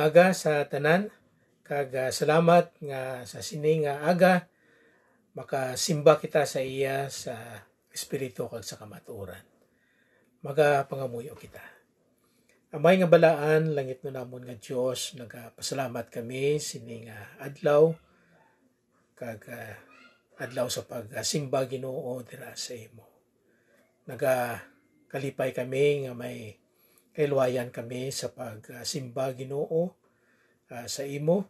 aga sa tanan, kag salamat nga sa sini nga aga makasimba kita sa iya sa espiritu kag sa kamatuoran. Magapangamuyo kita. Amay nga balaan langit no namon nga Dios, nagapasalamat kami sini nga adlaw kag adlaw sa pagsimba Ginoo dira sa imo. Nagakalipay kami nga may kailuwayan kami sa pagsimba Ginoo sa imo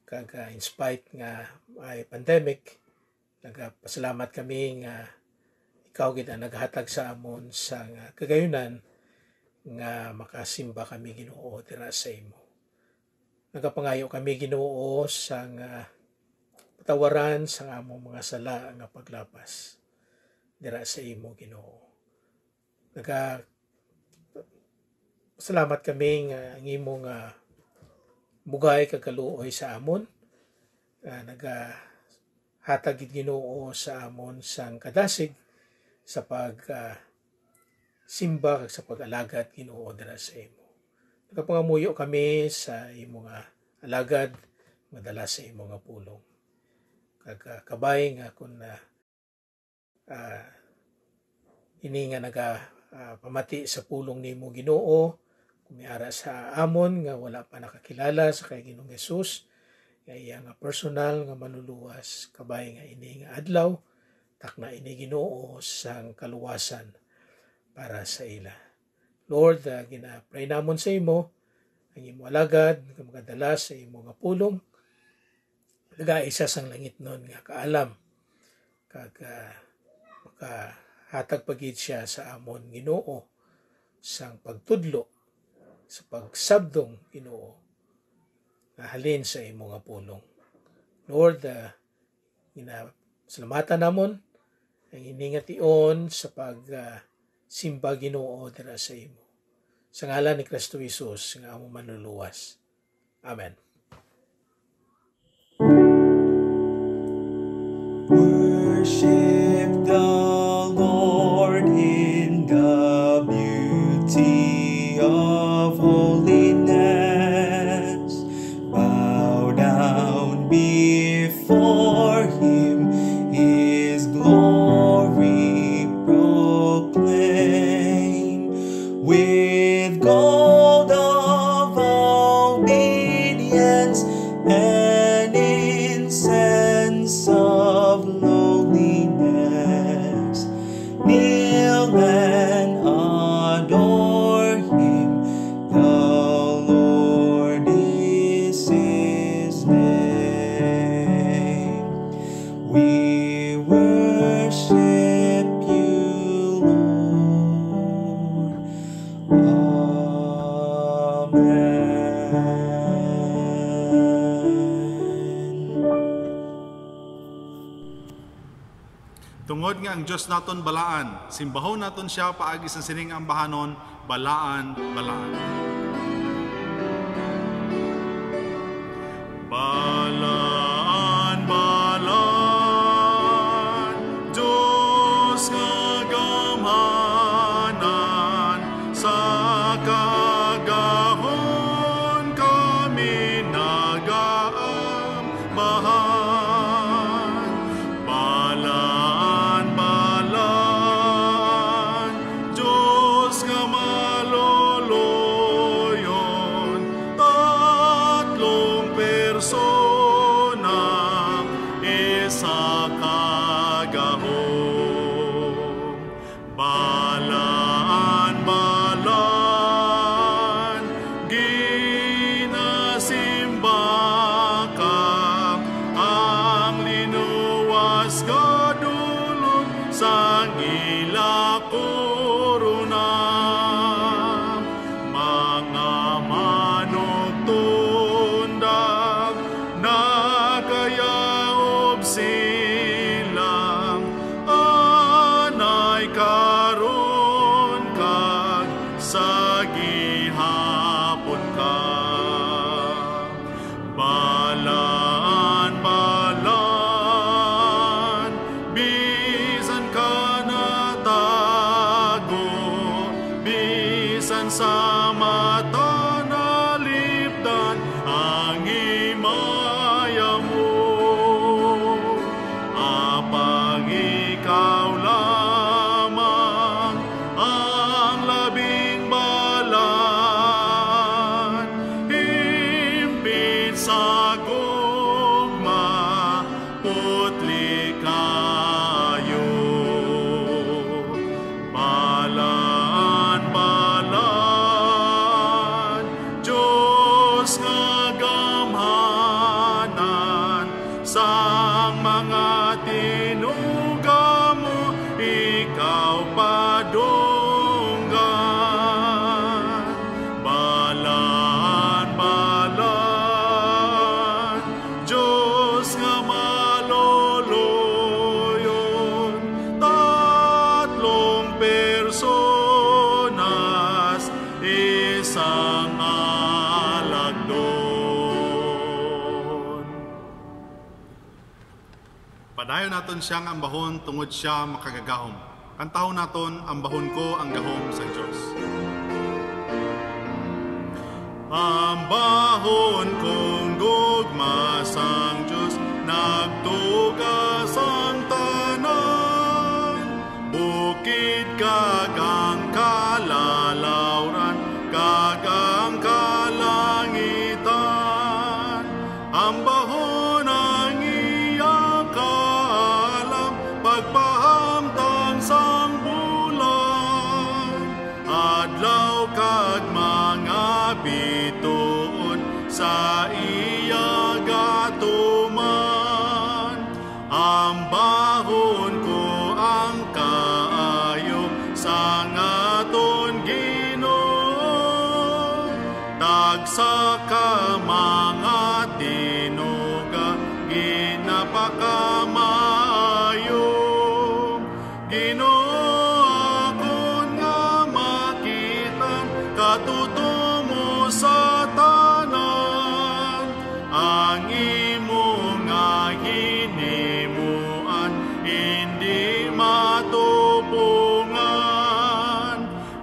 kag in spite nga ay pandemic, nagapasalamat kami nga ikaw gid ang naghatag sa amon sa kagayunan nga makasimba kami Ginoo dira sa imo. Nagapangayo kami Ginoo sa patawaran sa among mga sala nga paglapas dira sa imo Ginoo. Salamat kami nga ang imong bugay kag kaluoy sa amon. Nagahatag gid Ginoo sa amon sang kadasig sa simba kag sa pag-alagad Ginoo dira sa imo. Nagapangamuyo kami sa imong alagad madala sa imong pulong. Kag kabay nga kun ini nga pamati sa pulong nimo Ginoo, kumiara sa amon nga wala pa nakakilala sa kay Ginoong Hesus, nga iya nga personal nga manluluwas, kabay nga ini nga adlaw, takna ini Ginoo sang kaluwasan para sa ila. Lord, gina-pray namon sa imo, ang imo alagad, nga magadala sa imo nga pulong, nagaisa sang langit nun nga kaalam, kag makahatag pagid siya sa amon Ginoo, sang pagtudlo, sa pagsabdong Ginoo na halin sa imo nga pulong. Lord, salamatan namon ang iningat-ion sa pagsimba Ginoo dira sa imo. Sa ngalan ni Kristo Jesus nga among manluluwas. Amen. Worship the Lord in the beauty of holiness. Bow down before Him, His glory proclaim. With gold of obedience and incense of lowliness, kneel and adore Him. The Lord is His name. We worship you, Lord. Amen. Tungod nga ang Diyos naton balaan, simbahon naton siya paagi sa sining ambahanon, balaan, balaan. Balaan, balaan, Diyos nga gamhanan, sa kagahon kami nagaambahan. Balaan, balaan, Diyos nga maloloyon, tatlong persona, isa kagahon. Balaan, balaan, ginasimba ka, ang linuwas kadulog sang ila korona. Mga manok tundag, nakayaob silang, anay karon kag sa gihapon ka. Balaan, balaan, bisan ka natago, bisan sa mata nalipdan, naton siyang ambahon tungod siya makagagahom. Kantahon naton, ambahon ko ang gahom sa Dios. Ambahon kong gugma sang Diyos, nagtugas ang tanan. Bukid kagang kalalawran, kagang kalangitan. Ambahon ang iyang kaalam, pagpahamtang sang bulan. Adlaw kag mga bituon sa iya gatuman. Ambahon ko ang kaayo sa ngaton Ginoo. Tagsa ka mga tinuga, ginapakamayo. Ginoo, akon nga makitan, katutumo sa tanan. Ang imo nga hinimuan, hindi matupungan.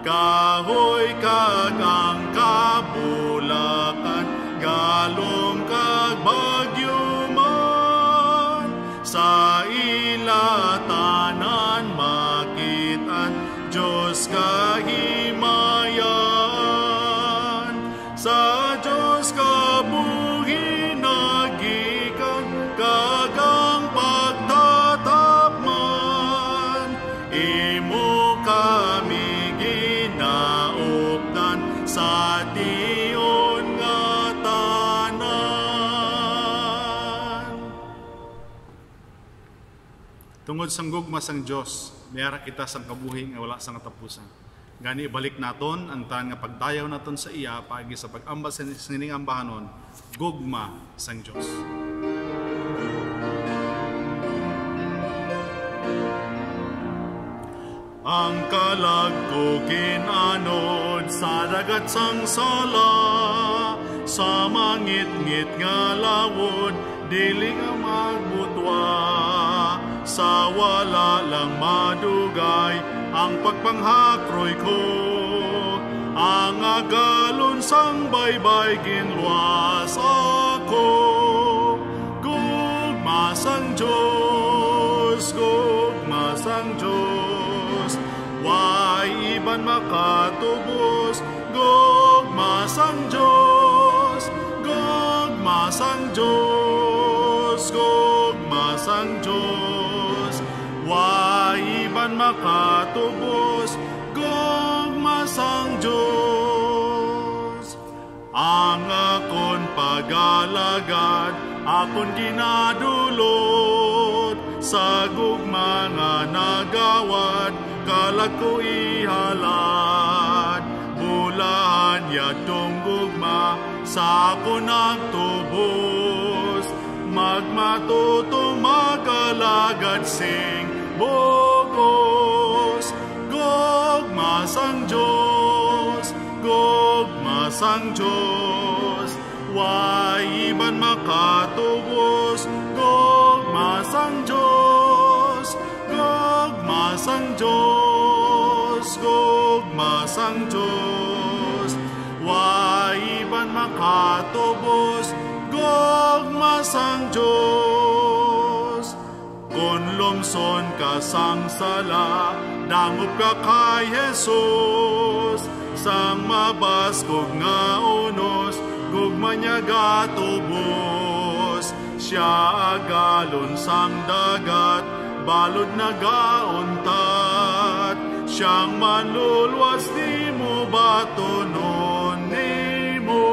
Kahoy kag ang kabulakan, galom kag bagyo man. Sa ila tanan makitan, Diyos kahimayan. Sa Diyos kabuhi nagikan, kagang pagtatapman. Imo kami ginaupdan sa diyon nga tanan. Tungod sang gugma sang Dios, mayara kita sang kabuhi nga wala sang katapusan. Gani balik naton ang tanan nga pagdayaw naton sa iya paagi sa pag-amba sa sining ambahanon, gugma sang Dios. Ang kalagkukin anod sa dagat sang sala, sa mangit-ngit nga lawod, dili nga magbutwa. Sa wala lang madugay, ang pagpanghakroy ko, ang agalon sang baybay ginluwas ako. Gugma sang Diyos, gugma sang Diyos, way iban makatubos. Gugma sang Diyos, gugma sang Diyos, gugma sang Diyos, way iban makatubos. Gugma sang Diyos. Ang akon pagalagad, akon ginadulot, sa gugma nga nagawad, kalag ko ihalad. Bulahan yadtong gugma, sa akon nagtubos, magmatutong magalagad sing bugos. Gugma sang Diyos, gugma sang Diyos, way iban makatubos. Gugma sang Diyos, gugma sang Diyos, gugma sang Diyos, way iban makatubos. Gugma sang Diyos. Kon lumson ka sang sala, dangup ka kay Jesus. Sang mabaskog nga unos, gugma niya gatubos. Siya agalon sang dagat, balod na gauntat. Siyang manlulwas di mo batonon ni mo.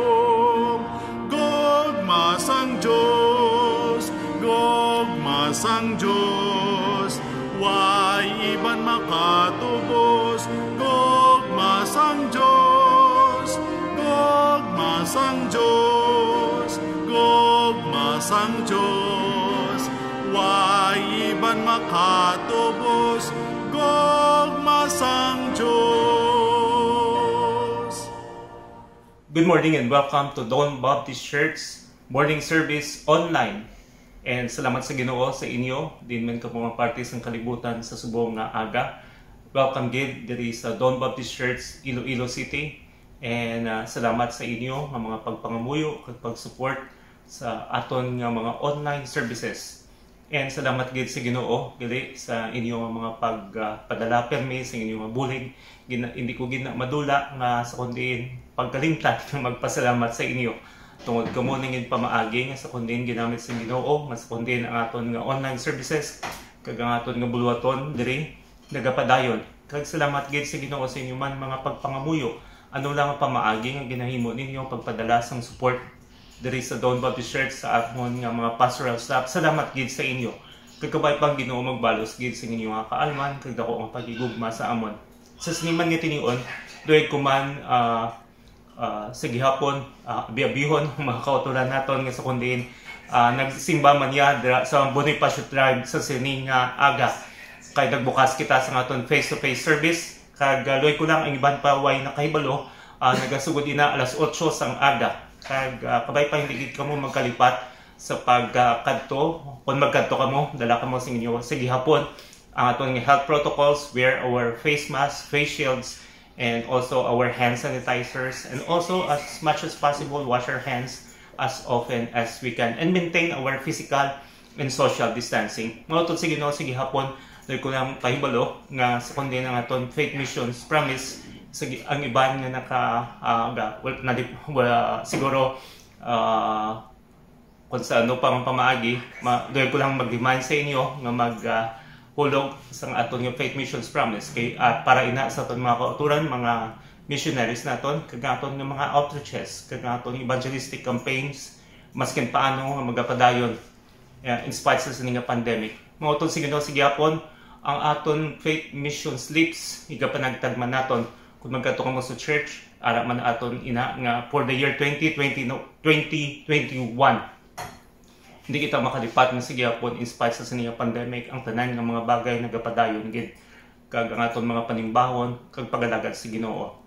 Gugma sang Diyos, gugma sang Diyos, way iban makatubos. Gugma sang Diyos, gugma sang Diyos, gugma sang Diyos, way iban makatubos. Gugma sang Diyos. Good morning and welcome to Dawn Baptist Church Morning Service Online. And salamat sa Ginoo sa inyo, din man ka mga parte sa kalibutan sa subong nga aga. Welcome gid diri sa Don Baptist Church, Iloilo City. And salamat sa inyo nga mga pagpangamuyo kag pag-support sa aton nga mga online services. And salamat gid sa Ginoo dili sa inyo nga mga pagpadala permi sa inyo nga bulig. Hindi ko gid na madula nga sa kundi pagkalimtan nga magpasalamat sa inyo. Tungod kamo ning pamaagi nga sa kundi ginamit sa Ginoo nga sa kundi ang aton nga online services kag ang aton nga buluhaton diri nagapadayon. Kag salamat gid sa Ginoo sa inyo man mga pagpangamuyo. Ano lang ang pamaagi nga ginahimo ninyo pagpadala sang support diri sa Don Baptist Church sa aton nga mga pastoral staff. Salamat gid sa inyo. Kag kabay pang Ginoo magbalos gid sa inyo nga kaalman kag dako ang pagigugma sa amon. Sa siniman nga tinion, doy ko man sa gihapon, biyabihon mga kautulan naton nga sa kundin nagsimba man ya sa Bonifacio Tribe sa sining aga. Kay nagbukas kita sa aton face-to-face service. Kag loy ko lang ang iban pa way nakahibalo, nagasugod ina alas 8 sang aga. Kag kabay pa hindi gid kamo magkalipat sa pagkadto. Kung magkadto kamo, dala kamo sa inyo sa gihapon ang aton health protocols, wear our face mask, face shields, and also our hand sanitizers, and also as much as possible wash our hands as often as we can and maintain our physical and social distancing. Mautot sige no sige hapon dahil ko lang kahibalo nga sa kundi ng aton faith missions promise sige ang iban nga siguro kung sa ano pang pamaagi dahil ko lang mag-remind sa inyo nga hulog sa aton yung faith missions promise kay para ina sa aton mga kauturan, mga missionaries naton kag aton nga mga outreaches kag aton evangelistic campaigns maskin paano nga magapadayon in spite sa sining pandemic. Mauton sige no sige hapon ang aton faith mission slips igapanagtagman naton kung magkadto kamo sa church ara man aton ina nga for the year 2021 hindi kita makalipat nga sige hapon in spite sa sining pandemic ang tanan nga mga bagay nagapadayon gid kag ang aton mga panimbahon kag pagalagad sa Ginoo.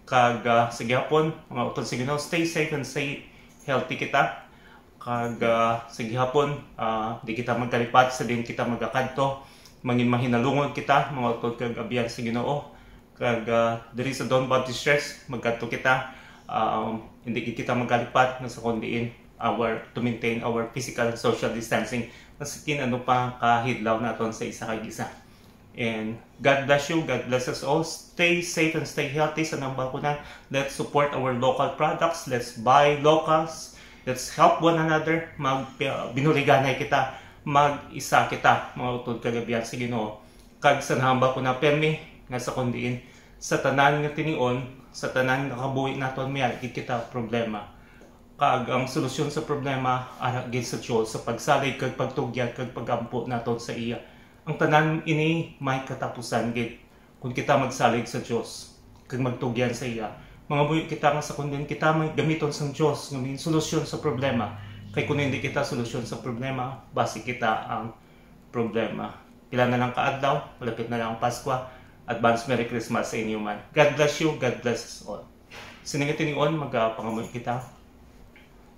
Kag sige hapon mga utod sa Ginoo, stay safe and stay healthy kita. Kag sige hapon di kita magkalipat sa din kita magakadto mangin mahinalungod kita mga utod kag abiyan sa Ginoo. Kag diri sa Don Baptist Church magkadto kita hindi kita magkalipat nga sa kundiin to maintain our physical and social distancing maskin ano pa kahidlaw naton sa isa kag isa. And God bless you, God bless us all. Stay safe and stay healthy sa nang bakuna. Let's support our local products, let's buy locals, let's help one another, binuliganay kita, mag-isa kita mga utod kagabihan sa Ginoo. Kag sa nahamba ko na permi nga sa kundiin sa tanan nga tinion, sa tanan nga kabuhi naton may kita problema. Kag ang solusyon sa problema ana gid sa Dios sa pagsalig kag pagtugyag kag pagampo naton sa iya. Ang tanan ini may katapusan gid kung kita magsalig sa Dios kag magtugyan sa iya. Mga buhi kita nga sa kundin kita may gamiton sang Dios nga solusyon sa problema. Kay kung hindi kita solusyon sa problema, basi kita ang problema. Pila na lang kaadlaw, malapit na lang ang Pasko. Advance Merry Christmas sa inyo man. God bless you, God bless us all. Sininga tinion magapangamoy kita.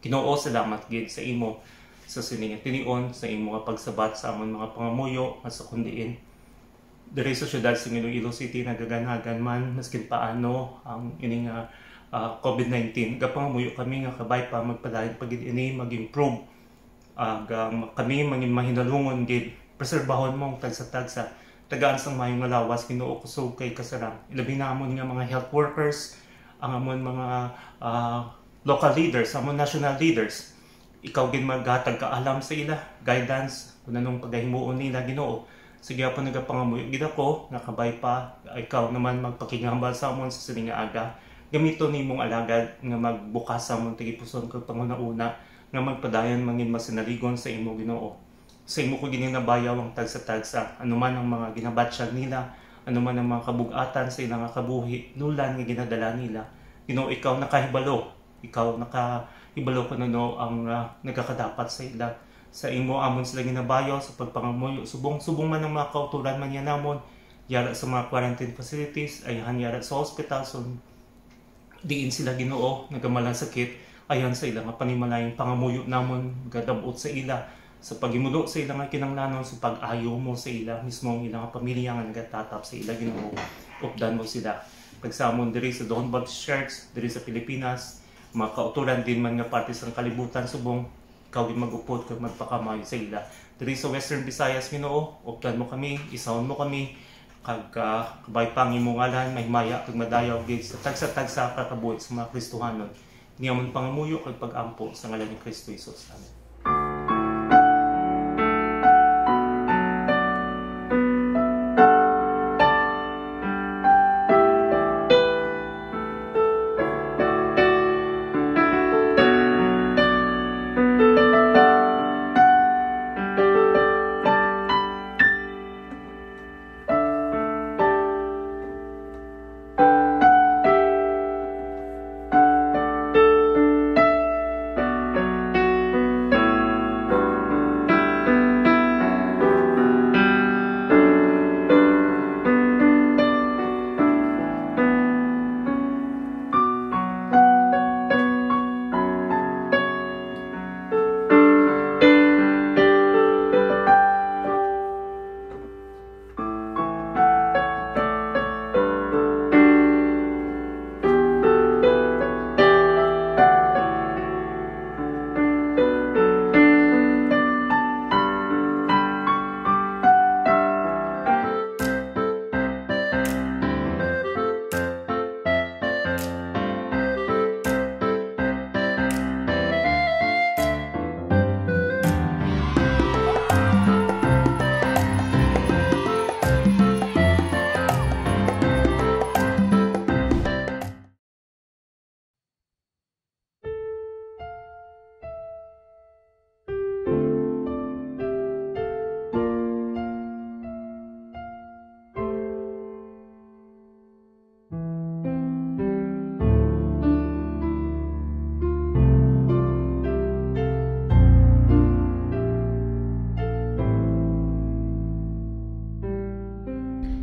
Ginoo salamat gid sa imo sa sininga tinion sa imo nga pagsabat sa amon mga pangamuyo nga sa kundiin diri sa syudad sa Iloilo City nagaganagan man maskin paano ang ining COVID-19 gapangamuyo kami nga kabay pa magpadayon pagid ini mag-improve kami mangin mahinalungon gid preserbahon mo tagsa-tagsa tagaan sang mayong nga lawas Ginoo kusog kay kasarang ilabi na amon nga mga health workers ang amon mga local leaders, among national leaders, ikaw gid maghatag ka alam sa ila, guidance kung anong paghimuon nila Ginoo. Sige pa nagapangamuyo gid ako, nakabay pa ikaw naman magpakingambal sa amon sa sining aga. Gamiton nimong alagad nga magbukas sa amon tigipuson kag panguna-una nga magpadayon mangin masinaligon sa imo Ginoo. Sa imo ko gininabayaw ang tagsa-tagsa, anuman ang mga ginabatsyag nila, anuman ang mga kabug-atan sa ilang kabuhi, nulan nga ginadala nila. Ginoo ikaw nakahibalo. Ikaw nakahibalo ko no ang nagkakadapat sa ila. Sa imo amon sila ginabayo sa pagpangamuyo. Subong man ang mga kauturan man yan namon. Yara sa mga quarantine facilities, ayahan yara sa hospital. So, diin sila Ginoo, nagamalang sakit. Ayan sa ila nga panimalayang pangamuyo namon, gadabot sa ila. sa paghimudo sa ilang kinanglanon, sa pag-ayo mo sa ila mismo ang ilang pamilya nga nagatatap sa ila Ginoo, updan mo sila. Pagsamon diri sa Don Baptist Church diri sa Pilipinas, mga kauturan din man nga parte sa kalibutan subong ikaw gid mag-upod kag magpakamayo sa ila. Diri sa Western Visayas Ginoo, updan mo kami, isawon mo kami, kag kabay pang imong ngalan, mahimaya kag madayaw gid sa tagsa-tagsa kakabuhi sa mga Kristohanon. Niyamon pangamuyo kag pag-ampo sa ngalan ni Kristo Jesus. Amen.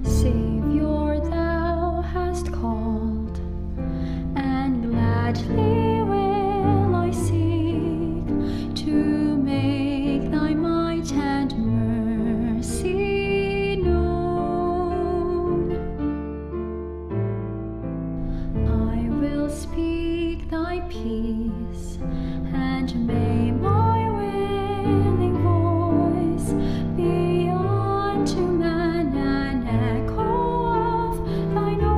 Savior, thou hast called, and gladly will I seek to make thy might and mercy known. I will speak thy peace, and may my willing voice be unto man an echo of thine own.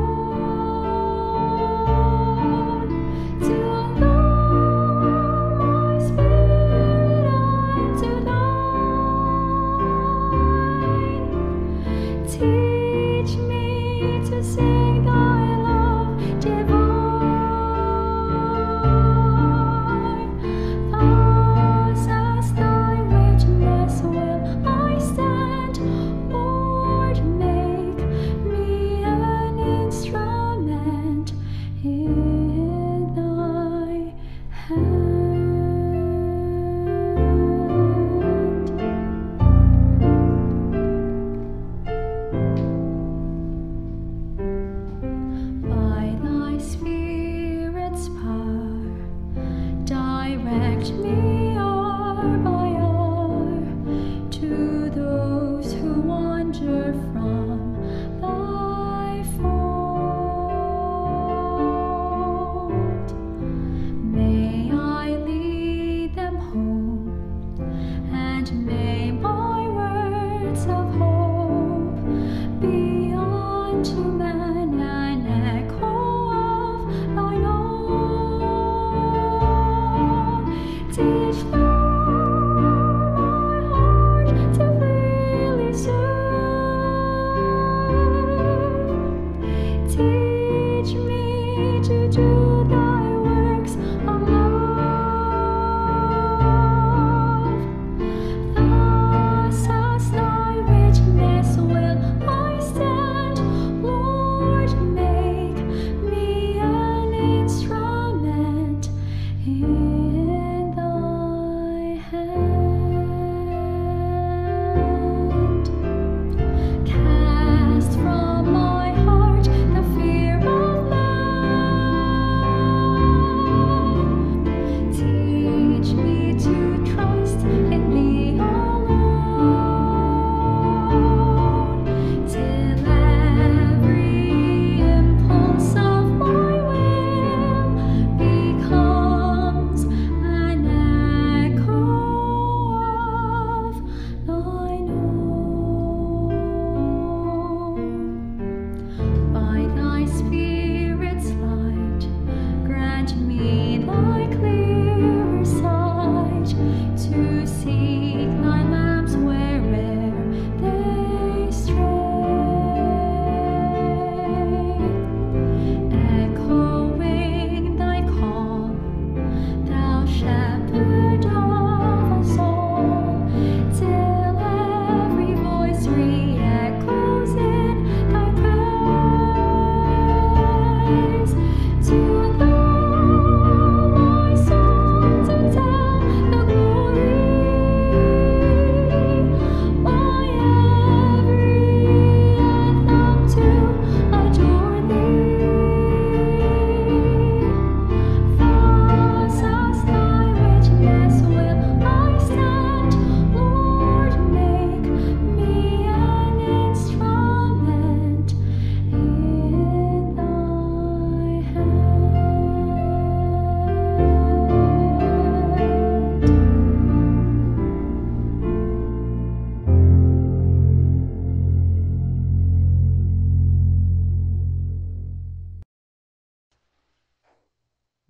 To allow my spirit unto thine. Teach me to sing thy love divine. Thus as thy witness will I stand. Lord, make me an instrument in thy hand.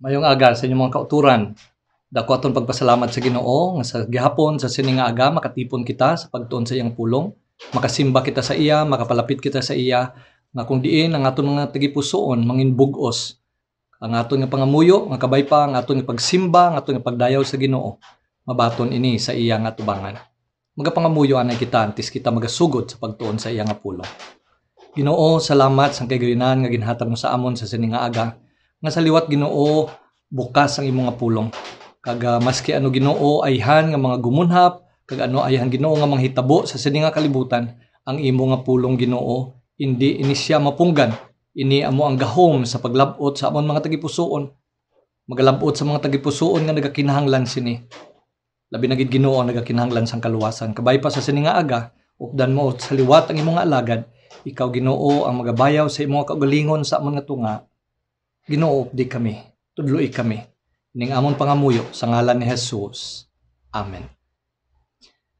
Mayong aga sa inyong mga kauturan. Dako aton pagpasalamat sa Ginoo nga sa gihapon sa sini nga aga makatipon kita sa pagtuon sa iyang pulong, makasimba kita sa iya, makapalapit kita sa iya, nga kung diin ang aton mga tagipusoon mangin bug-os, ang aton nga pangamuyo, nga kabay pa, ang aton nga pagsimba, ang aton nga pagdayaw sa Ginoo, mabaton ini sa iya nga tubangan. Magapangamuyo anay kita antes kita magasugod sa pagtuon sa iya nga pulong. Ginoo, salamat sa kagayonan nga ginhatag mo sa amon sa sini nga aga, nga sa liwat Ginoo bukas ang imong nga pulong. Kaga maski ano Ginoo ayhan nga mga gumunhap, kag ano ayhan Ginoo nga manghitabo sa sini nga kalibutan, ang imo nga pulong Ginoo hindi ini siya mapunggan. Ini amo ang gahom sa paglabot sa amon mga tagipusoon. Magalabot sa mga tagipusoon nga nagakinahanglan sini. Labi na gid Ginoo ang nagakinahanglan sang kaluwasan. Kabay pa sa sini nga aga, updan mo sa liwat ang imong nga alagad, ikaw Ginoo ang magabayaw sa imong kaugalingon sa amon nga tunga. Ginoo updi kami, tudloi kami. Ning amon pangamuyo sa ngalan ni Jesus. Amen.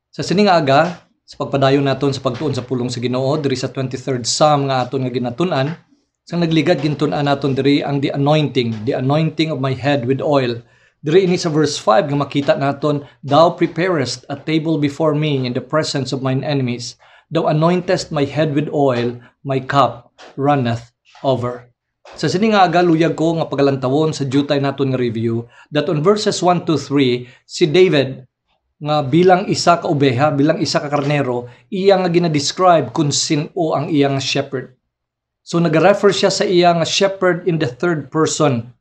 Sa sini nga aga, sa pagpadayon naton sa pagtuon sa pulong sa Ginoo diri sa 23rd Psalm nga aton nga ginatun-an, sang nagligad gintun-an naton diri ang the anointing of my head with oil. Diri ini sa verse 5 nga makita naton, thou preparest a table before me in the presence of mine enemies. Thou anointest my head with oil, my cup runneth over. Sa sini nga aga luyag ko nga pagalantawon sa jutay naton nga review that on verses 1 to 3 si David nga bilang isa ka obeha, bilang isa ka karnero, iya nga gina-describe kung sino ang iyang shepherd. So nag-refer siya sa iya nga shepherd in the third person.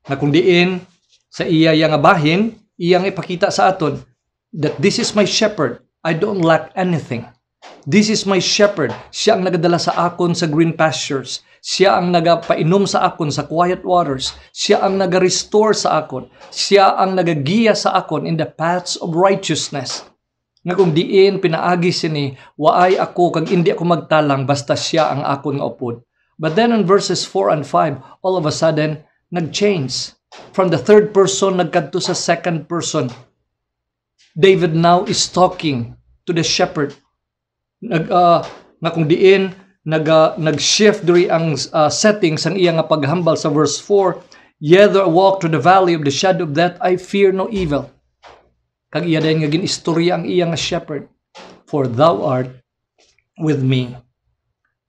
Na kung diin sa iya nga bahin, iyang ipakita sa aton that this is my shepherd, I don't lack anything. This is my shepherd. Siya ang nagadala sa akon sa green pastures. Siya ang nagapainom sa akon sa quiet waters. Siya ang naga-restore sa akon. Siya ang nagagiya sa akon in the paths of righteousness. Nga kung diin pinaagi sini, waay ako kag hindi ako magtalang basta siya ang akon nga upod. But then in verses 4 and 5, all of a sudden, nag-change. From the third person, nagkadto sa second person. David now is talking to the shepherd. Nga kung diin nag-shift diri ang settings ang iya nga paghambal sa verse 4, yether I walk through the valley of the shadow of death, I fear no evil. Kag iya dayon nga ginistorya ang iya nga shepherd, for thou art with me.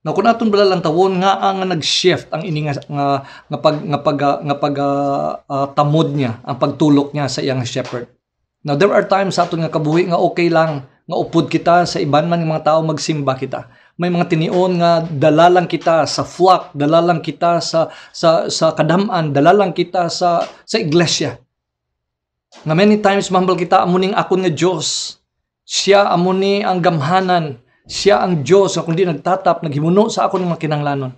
Now kun aton balalantawon nga ang nag-shift ang ini tamod niya, ang pagtulok niya sa iyang shepherd. Now there are times sa aton nga kabuhi nga okay lang nga upod kita sa iban man mga tao magsimba kita. May mga tinion nga dalalang kita sa flock, dalalang kita sa kadam-an, dalalang kita sa iglesia. Nga many times mahambal kita amuning akon nga Dios. Siya amuni ang gamhanan, siya ang Dios nga kundi nagtatap, naghimuno sa akon nga kinahanglanon.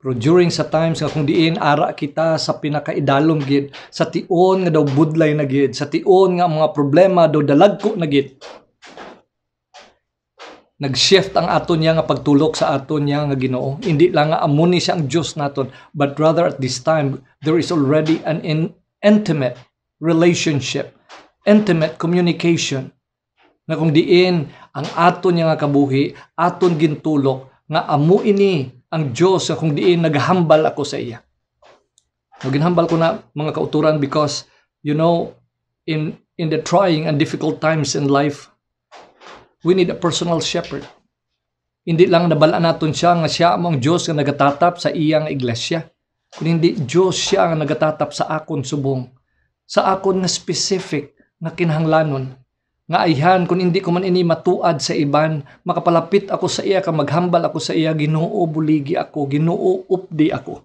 Pero during sa times nga kung diin ara kita sa pinakaidalom gid, sa tion nga daw budlay na gid, sa tion nga mga problema daw dalagko na gid. Nag-shift ang aton niya nga pagtulok sa aton niya nga Ginoo. Hindi lang nga amuni siya ang Diyos naton, but rather at this time, there is already an intimate relationship, intimate communication. Na kung diin, ang aton niya nga kabuhi, aton gintulok, nga amo ini ang Diyos nga kung diin naghambal ako sa iya. Ginhambal ko na mga kauturan because, you know, in the trying and difficult times in life, we need a personal shepherd. Hindi lang nabalaan naton siya nga siya ang Diyos nga nagatatap sa iyang iglesia. Kundi Diyos siya nga nagatatap sa akon subong. Sa akon nga specific nga kinahanglanon. Nga ayhan kung hindi ko man ini matuad sa iban, makapalapit ako sa iya, ka maghambal ako sa iya, Ginoo buligi ako, Ginoo updi ako.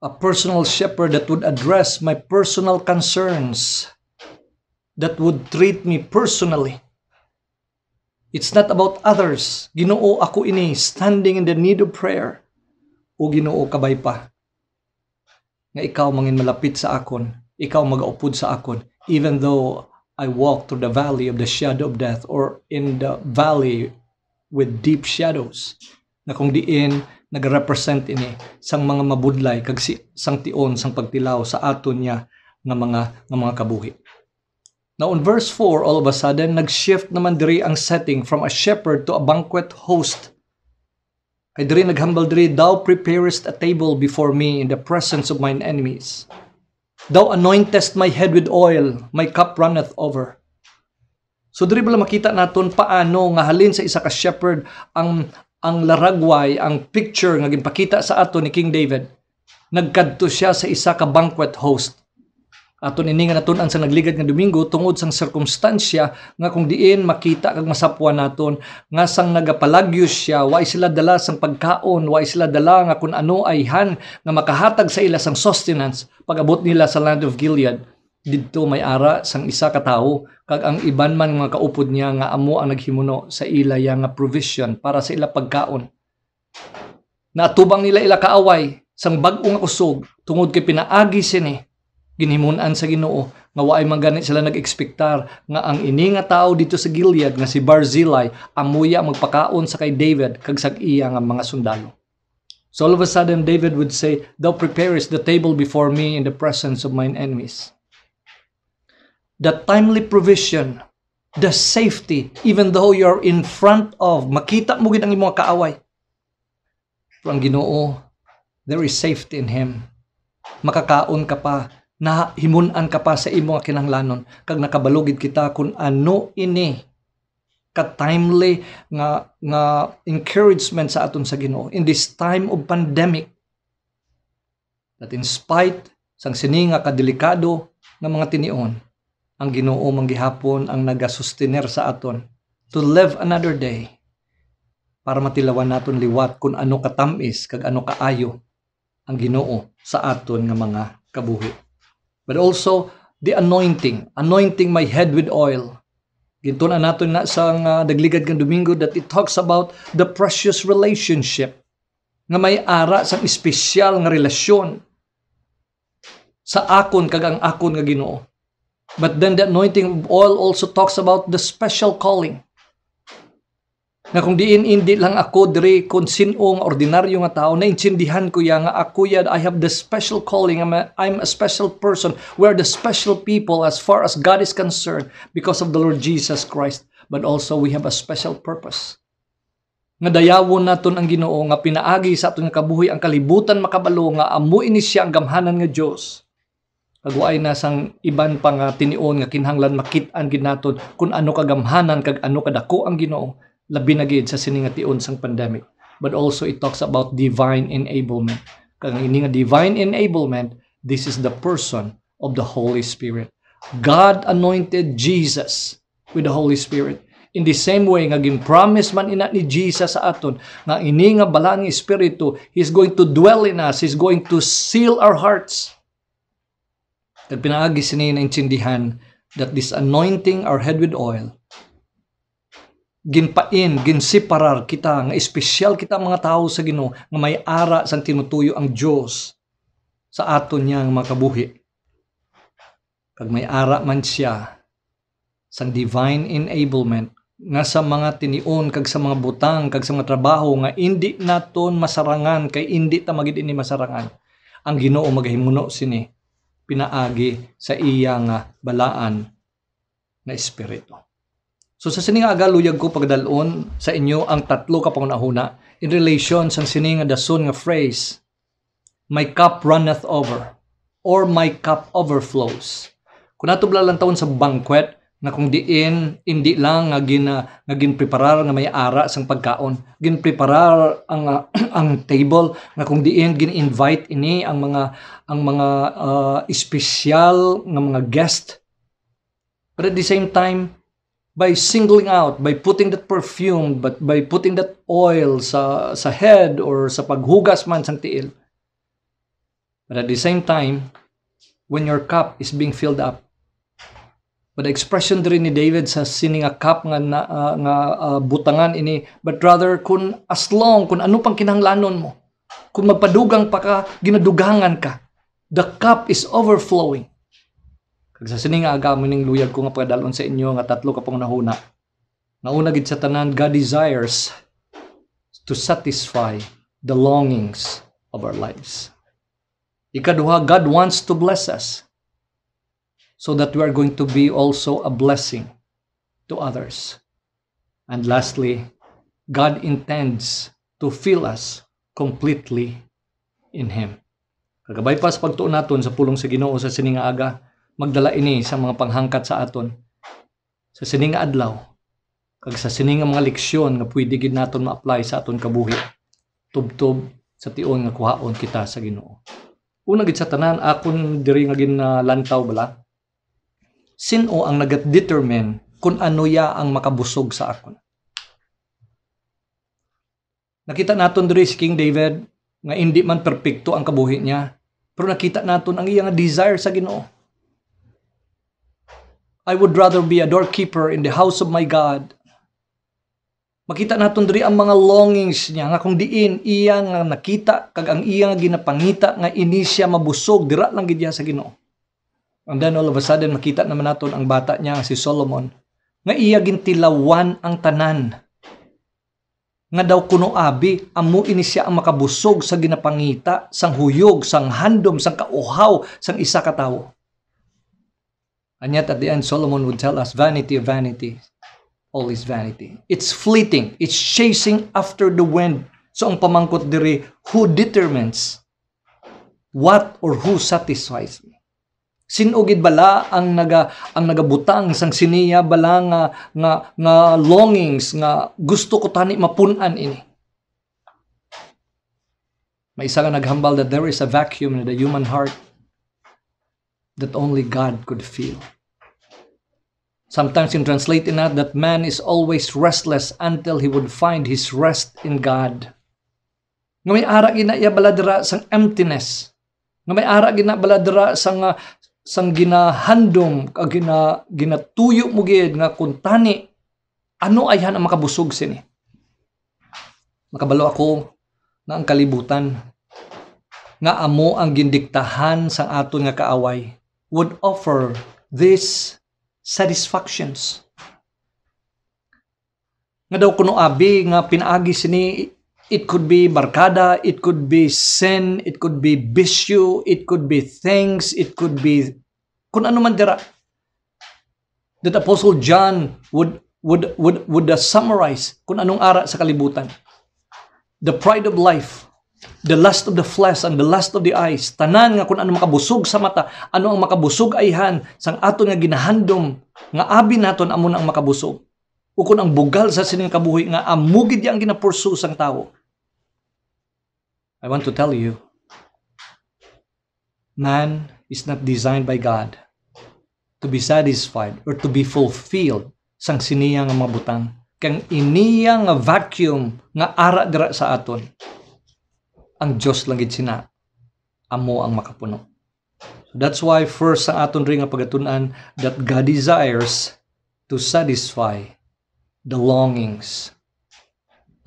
A personal shepherd that would address my personal concerns, that would treat me personally. It's not about others. Ginoo ako ini, standing in the need of prayer. O Ginoo kabay pa. Nga ikaw mangin malapit sa akon, ikaw magaupod sa akon, even though I walk through the valley of the shadow of death or in the valley with deep shadows. Na kung diin, nag-represent ini sang mga mabudlay, kag sang tion, sang pagtilaw sa aton niya nga mga kabuhi. Now in verse 4, all of a sudden, nag-shift naman diri ang setting from a shepherd to a banquet host. Kay diri naghambal diri, thou preparest a table before me in the presence of mine enemies. Thou anointest my head with oil, my cup runneth over. So diri bala makita naton paano nga halin sa isa ka shepherd ang laragway, ang picture nga ginpakita sa ato ni King David. Nagkadto siya sa isa ka banquet host. Aton ini nga naton-an sa nagligad nga Domingo tungod sang sirkumstansya nga kung diin makita kag masapwan naton nga sang nagapalagyos siya, way sila dala sang pagkaon, way sila dala nga kun ano ay han nga makahatag sa ila sang sustenance pag-abot nila sa land of Gilead. Didto may ara sang isa ka tawo kag ang iban man mga kaupod niya nga amo ang naghimuno sa ila nga provision para sa ila pagkaon. Natubang nila ila kaaway sang bag-o nga kusog tungod kay pinaagi sini ginhimunan sa Ginoo nga waay man ganit sila nag-ekspektar nga ang ini nga tao dito sa Gilead nga si Barzillai amuya magpakaon sa kay David kag sa iya nga mga sundalo. So all of a sudden David would say, thou preparest the table before me in the presence of mine enemies. The timely provision, the safety, even though you're in front of, makita mo gid ang imong kaaway. Pero ang Ginoo, there is safety in Him. Makakaon ka pa, nahimunan ka pa sa imo nga kinahanglanon kag nakabalugid kita kung ano ini ka-timely nga encouragement sa aton sa Ginoo in this time of pandemic, that in spite sang sini nga kadelikado nga mga tinion, ang Ginoo manggihapon ang nagasustener sa aton to live another day para matilawan naton liwat kung ano katamis kag ano kaayo ang Ginoo sa aton nga mga kabuhi. But also, the anointing my head with oil. Ginto na natin na sa nagligad ng Domingo that it talks about the precious relationship nga may ara sa espesyal nga relasyon sa akon kag ang akon nga Ginoo. But then the anointing of oil also talks about the special calling. Na kung hindi lang ako diri kung sino nga ordinaryo nga tao, naintindihan ko ya nga ako ya, I have the special calling, I'm a special person. We're the special people as far as God is concerned because of the Lord Jesus Christ. But also we have a special purpose. Nga dayawon naton ang Ginoo nga pinaagi sa aton nga kabuhi ang kalibutan makabalo nga amo ini siya ang gamhanan nga Dios. Kagwaay na sang iban pa nga tinion nga kinahanglan makit-an gid naton kung ano kagamhanan kag ano kadako ang Ginoo. Labi na gid sa siningation sang pandemic. But also it talks about divine enablement. Kang ini nga divine enablement, this is the person of the Holy Spirit. God anointed Jesus with the Holy Spirit. In the same way nga gin-promise man ina ni Jesus sa aton nga ini nga balaan nga espiritu, He's going to dwell in us, He's going to seal our hearts. Kag pinaagi sini na intindihan that this anointing our head with oil ginseparar kita nga espesyal kita mga tao sa Ginoo nga may ara sang tinutuyo ang Dios sa aton niya nga mga kabuhi. Kag may ara man siya sang divine enablement nga sa mga tinion kag sa mga butang kag sa mga trabaho nga indi naton masarangan kay indi ta magid ini masarangan. Ang Ginoo magahimuno sini pinaagi sa iya nga balaan na espiritu. So sa sining aga luyag ko pagdalon sa inyo ang tatlo ka pangunahuna in relation sa sining nga dason nga phrase, my cup runneth over or my cup overflows. Kung nato lang taon sa banquet na kung diin hindi lang nga ginpreparar nga may ara sang pagkaon, ginpreparar ang table nga kung diin gin-invite ini ang mga espesyal nga mga guest. But at the same time, by singling out, by putting that perfume, but by putting that oil sa head or sa paghugas man sang tiil. But at the same time, when your cup is being filled up, but the expression diri ni David sa sining nga cup nga butangan ini, but rather kung as long, kung ano pang kinahanglanon mo, kung magpadugang pa ka, ginadugangan ka, the cup is overflowing. Kag sa sining aga ning luyag ko nga pagdalon sa inyo nga tatlo ka pangunahuna. Nauna gid sa tanan, God desires to satisfy the longings of our lives. Ikaduha, God wants to bless us so that we are going to be also a blessing to others. And lastly, God intends to fill us completely in Him. Kagabay pa sa pagtuon naton sa pulong sa Ginoo sa sining nga aga, magdala ini sa mga panghangkat sa aton sa sining nga adlaw, kag sa sining nga mga leksyon nga pwede gid naton ma-apply sa aton kabuhi tubtob sa tion nga kuhaon kita sa Ginoo. Una gid sa tanan, akon diri nga ginlantaw bala, sino ang nag-determine kung ano ya ang makabusog sa akon. Nakita naton diri si King David nga hindi man perpekto ang kabuhi niya, pero nakita naton ang iyang desire sa Ginoo. I would rather be a doorkeeper in the house of my God. Makita naton diri ang mga longings niya nga kung diin iya nga nakita kag ang iya nga ginapangita nga ini siya mabusog dira lang gid sa Ginoo. And then all of a sudden makita naman naton ang bata niya si Solomon nga iya gintilawan ang tanan. Nga daw kuno abi amo ini siya ang makabusog sa ginapangita, sang huyog, sang handom, sang kauhaw, sang isa ka tawo. And yet at the end Solomon would tell us, vanity of vanity, all is vanity. It's fleeting, it's chasing after the wind. So ang pamangkot diri, who determines what or who satisfies me? Sino gid bala ang nagabutang sang siniya bala nga longings nga gusto ko tani mapun-an ini. May isa nga naghambal that there is a vacuum in the human heart that only God could feel. Sometimes in translating that man is always restless until he would find his rest in God. Nga may ara gina iya baladira sang emptiness. Nga may ara gina baladira sang ginahandom kag ginatuyo mo gid nga kuntani ano ayhan ang makabusog sini. Makabalo ako na ang kalibutan nga amo ang gindiktahan sang aton nga kaaway would offer these satisfactions. Nga daw kuno abi nga pinaagi sini, it could be barkada, it could be sin, it could be bisyo, it could be things, it could be kung ano man dira. That Apostle John would summarize kung anong ara sa kalibutan. The pride of life, the lust of the flesh, and the lust of the eyes. Tanan nga kung ano makabusog sa mata, ano ang makabusog ayhan, sang aton nga ginahandom, nga abi naton amo na ang makabusog. O kung ang bugal sa sining kabuhi nga amugid yang ginapursu sang tawo. I want to tell you, man is not designed by God to be satisfied or to be fulfilled sang siniya nga mabutang. Kang iniya nga vacuum nga ara dira sa aton. Ang Diyos lang gid sina amo ang makapuno. So that's why first ang aton ring nga pagatunan that God desires to satisfy the longings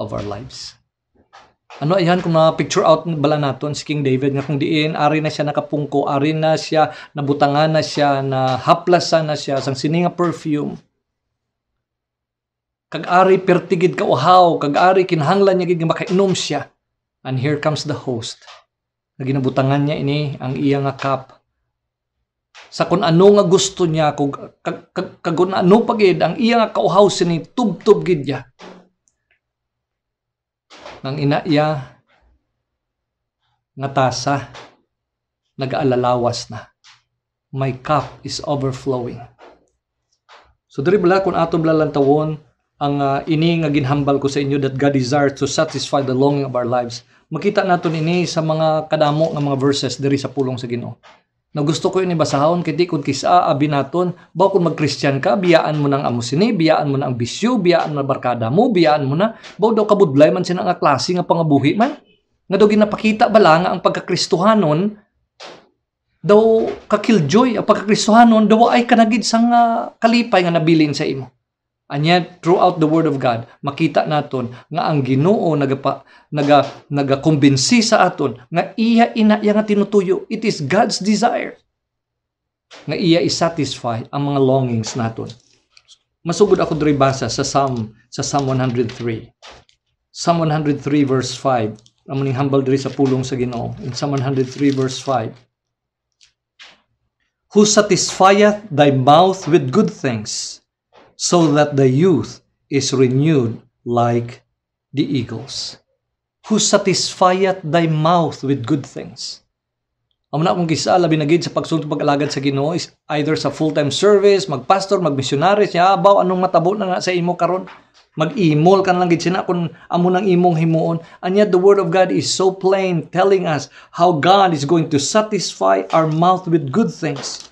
of our lives. Ano ayan kung na-picture out bala naton si King David nga kung diin ari na siya nakapungko, ari na siya nabutangan na siya, na haplasan na siya sang sininga perfume. Kag ari pertigid ka uhaw, kag ari kinahanglan niya gid nga makainom siya. And here comes the host. Na ginabutangan niya ini ang iya nga cup. Sa kung ano nga gusto niya, kung ano pagid ang iya nga kauhaw sini tub-tub gid niya. Nang ina iya nga tasa nag-aalalawas na. My cup is overflowing. So diri bala kung aton blalantawon ang ini nga ginhambal ko sa inyo that God desires to satisfy the longing of our lives. Makita naton ini sa mga kadamo nga mga verses diri sa pulong sa Ginoo. Na gusto ko ini basahon kiti kun kisa abi naton, baw kun mag-Christian ka, biyaan mo nang amo sini, biyaan mo na ang bisyo, biyaan mo na barkada mo, biyaan mo na baw daw kabudlay man sina nga klase nga pangabuhi man. Nga daw ginapakita bala nga ang pagkakristohanon daw kakiljoy ang pagkakristohanon daw ay kanagid sang kalipay nga nabilin sa imo. And yet, throughout the Word of God, makita naton nga ang Ginoo nagakumbinsi sa aton nga iya ina nga tinutuyo. It is God's desire nga iya isatisfy ang mga longings naton. Masugod ako diri basa sa Psalm 103. Psalm 103 verse 5. Amuning hambal diri sa pulong sa Ginoo. In Psalm 103 verse 5. Who satisfieth thy mouth with good things, so that the youth is renewed like the eagles. who satisfieth thy mouth with good things. Amo na akong gisa, labi na gid sa pagsunod pag-alagad sa Ginoo, is either sa full-time service, magpastor, magmissionary, siya, abaw, anong matabo na nga sa imo karon? Mag-imol ka na lang gid sina kung amo nang imong himuon. And yet the word of God is so plain, telling us how God is going to satisfy our mouth with good things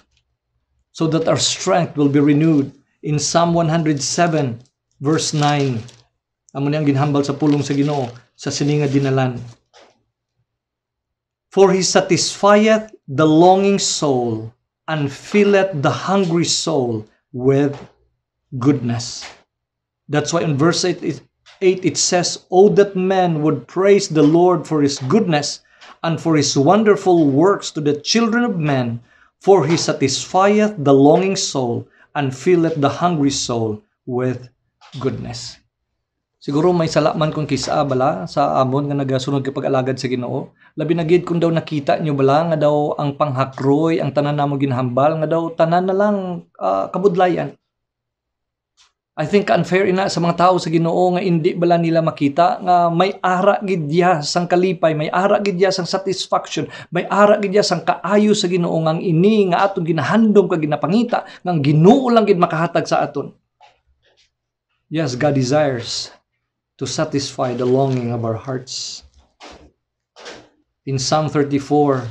so that our strength will be renewed. In Psalm 107 verse 9, amo niyang ginhambal sa pulong sa Ginoo sa sininga dinalan. For he satisfieth the longing soul and filleth the hungry soul with goodness. That's why in verse 8 it says, "Oh, that men would praise the Lord for his goodness and for his wonderful works to the children of men, for he satisfieth the longing soul and filleth the hungry soul with goodness." Siguro may salaman kung kisa bala sa amon nga nagasunod kay pag-alagad sa Ginoo. Labi na gid kung daw nakita nyo bala nga daw ang panghakroy, ang tanan namo ginhambal nga daw tanan na lang kabudlayan. I think unfair ina sa mga tao sa Ginoo nga hindi bala nila makita nga may ara gid diya sang kalipay, may ara gid diya sang satisfaction, may ara gid diya sang kaayo sa Ginoo nga ini nga aton ginahandom kag ginapangita nga Ginoo lang gid makahatag sa aton. Yes, God desires to satisfy the longing of our hearts. In Psalm 34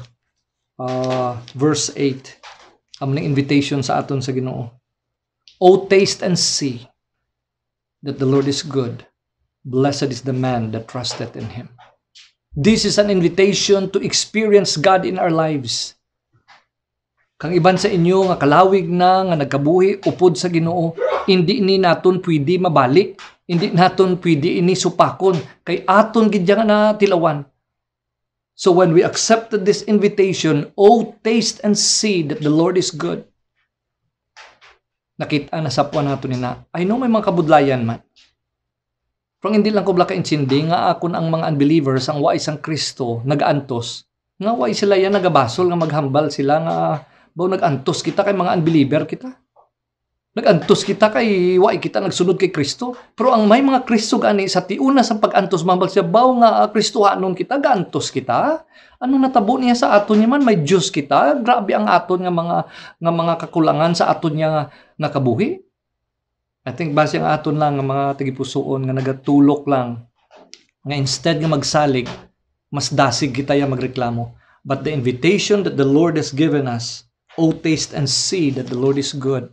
verse 8, ang invitation sa aton sa Ginoo. O taste and see that the Lord is good. Blessed is the man that trusteth in him. This is an invitation to experience God in our lives. Kang iban sa inyo nga kalawig na nga nagkabuhi upod sa Ginoo, hindi ni naton pwede mabalik, hindi naton pwede ini supakon kay aton gid nga na tilawan. So when we accepted this invitation, oh taste and see that the Lord is good. Nakita na sa puwan nato nina. I know may mga kabudlayan man. Pero hindi lang ko blaka insindi nga akon ang mga unbelievers ang wa isang Kristo nagaantos. Nga wa sila yan nagabasol nga maghambal sila nga baw nagantos kita kay mga unbeliever kita. Nagantos kita kay wa kita nagsunod kay Kristo. Pero ang may mga Kristo gani sa tiuna sa pag-antos mahambal siya baw nga Kristohanon kita gantos kita. Ano natabo niya sa aton niya man may Diyos kita. Grabe ang aton nga mga kakulangan sa aton niya nga kabuhi. I think base ang aton lang nga mga tagipusoon nga nagatulok lang nga instead nga magsalig mas dasig kita ya magreklamo. But the invitation that the Lord has given us, oh taste and see that the Lord is good.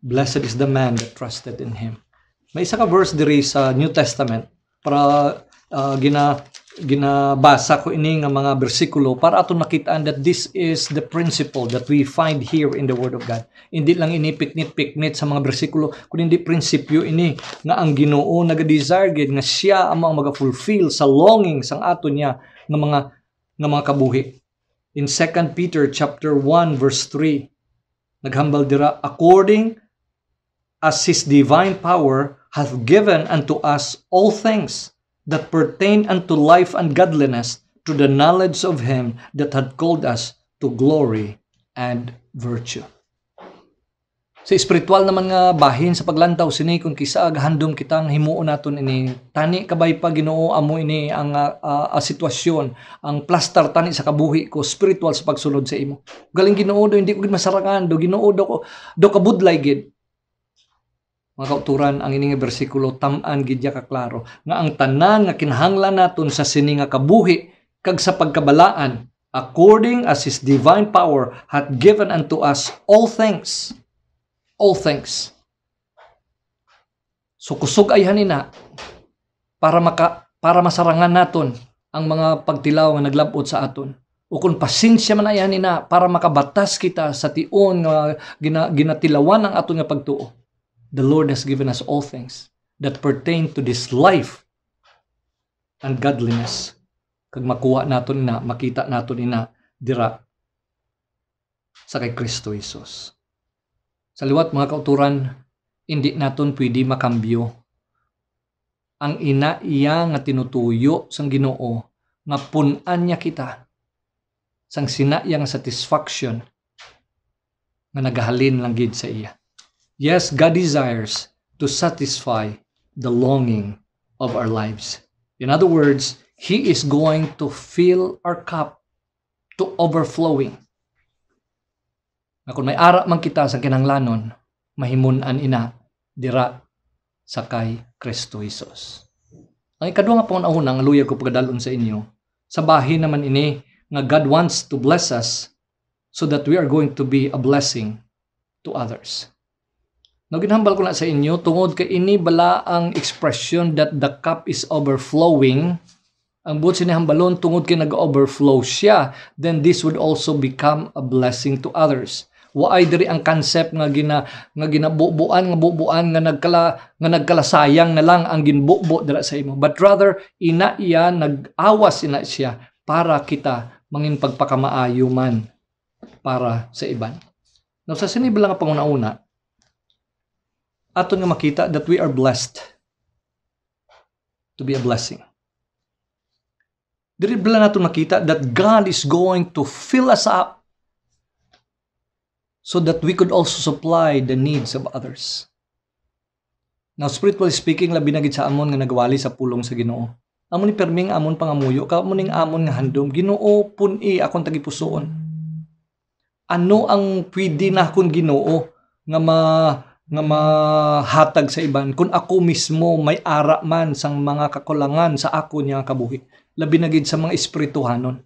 Blessed is the man that trusted in him. May isa ka verse diri sa New Testament para ginabasa ko ini nga mga bersikulo para aton makitaan that this is the principle that we find here in the Word of God. Hindi lang ini piknit-piknit sa mga bersikulo, kundi prinsipyo ini nga ang Ginoo naga-desire gid nga siya ang maga-fulfill sa longing sang aton niya nga mga kabuhi. In 2 Peter chapter 1 verse 3, naghambal dira, according as his divine power hath given unto us all things that pertain unto life and godliness, to the knowledge of him that had called us to glory and virtue. Sa espiritual naman nga bahin sa paglantaw sini kung kisa agahandom kitang himuon naton ini tani kabay pa Ginoo amo ini ang sitwasyon ang plaster tani sa kabuhi ko spiritual sa pagsulod sa imo. Galing Ginoo do hindi ko gid masarangan do Ginoo do kabudlay gid. Mga kauturan, ang ining bersikulo tam-an gidya kaklaro nga ang tanan nga kinahanglan naton sa sini nga kabuhi kag sa pagkabalaan according as his divine power hath given unto us all things. All things. So kusog ay hanina para masarangan naton ang mga pagtilaw nga naglabot sa aton. O kung pasensya man ay hanina para makabatas kita sa tion nga ginatilawan ang aton nga pagtuo. The Lord has given us all things that pertain to this life and godliness. Kag makuha naton na, makita naton ina dira sa kay Kristo Jesus. Sa liwat mga kauturan, hindi naton pwede makambyo. Ang ina iya nga tinutuyo sang Ginoo nga pun-an niya kita sang sinaya nga satisfaction nga nagahalin lang gid sa iya. Yes, God desires to satisfy the longing of our lives. In other words, He is going to fill our cup to overflowing. Na kung may ara man kita sa kinahanglanon, mahimun-an ina dira sa kay Kristo Jesus. Ang ikaduha nga pangunahuna nga luyag ko pagdalon sa inyo, sa bahin naman ini nga God wants to bless us so that we are going to be a blessing to others. Now, ginhambal ko na sa inyo, tungod kay ini bala ang expression that the cup is overflowing. Ang buot sinihambalon, tungod kay nag-overflow siya, then this would also become a blessing to others. Waay diri ang concept nga ginabubuan nga nagkalasayang na lang ang ginbubo dira sa imo. But rather, ina iya nag-awas ina siya para kita mangin pagpakamaayo man para sa iban. Now, sa sinibala nga pangunauna, aton nga makita that we are blessed to be a blessing. Diri bala natin makita that God is going to fill us up so that we could also supply the needs of others. Now, spiritually speaking, labi na gid sa amon nga nagwali sa pulong sa Ginoo. Amon ni perming amon pangamuyo, kamon ning amon nga handom, Ginoo pun-i akong tagipusoon. Ano ang pwede na akong Ginoo nga mahatag sa iban kung ako mismo may ara man sang mga kakulangan sa ako niya kabuhi, labi na gid sa mga espirituhanon.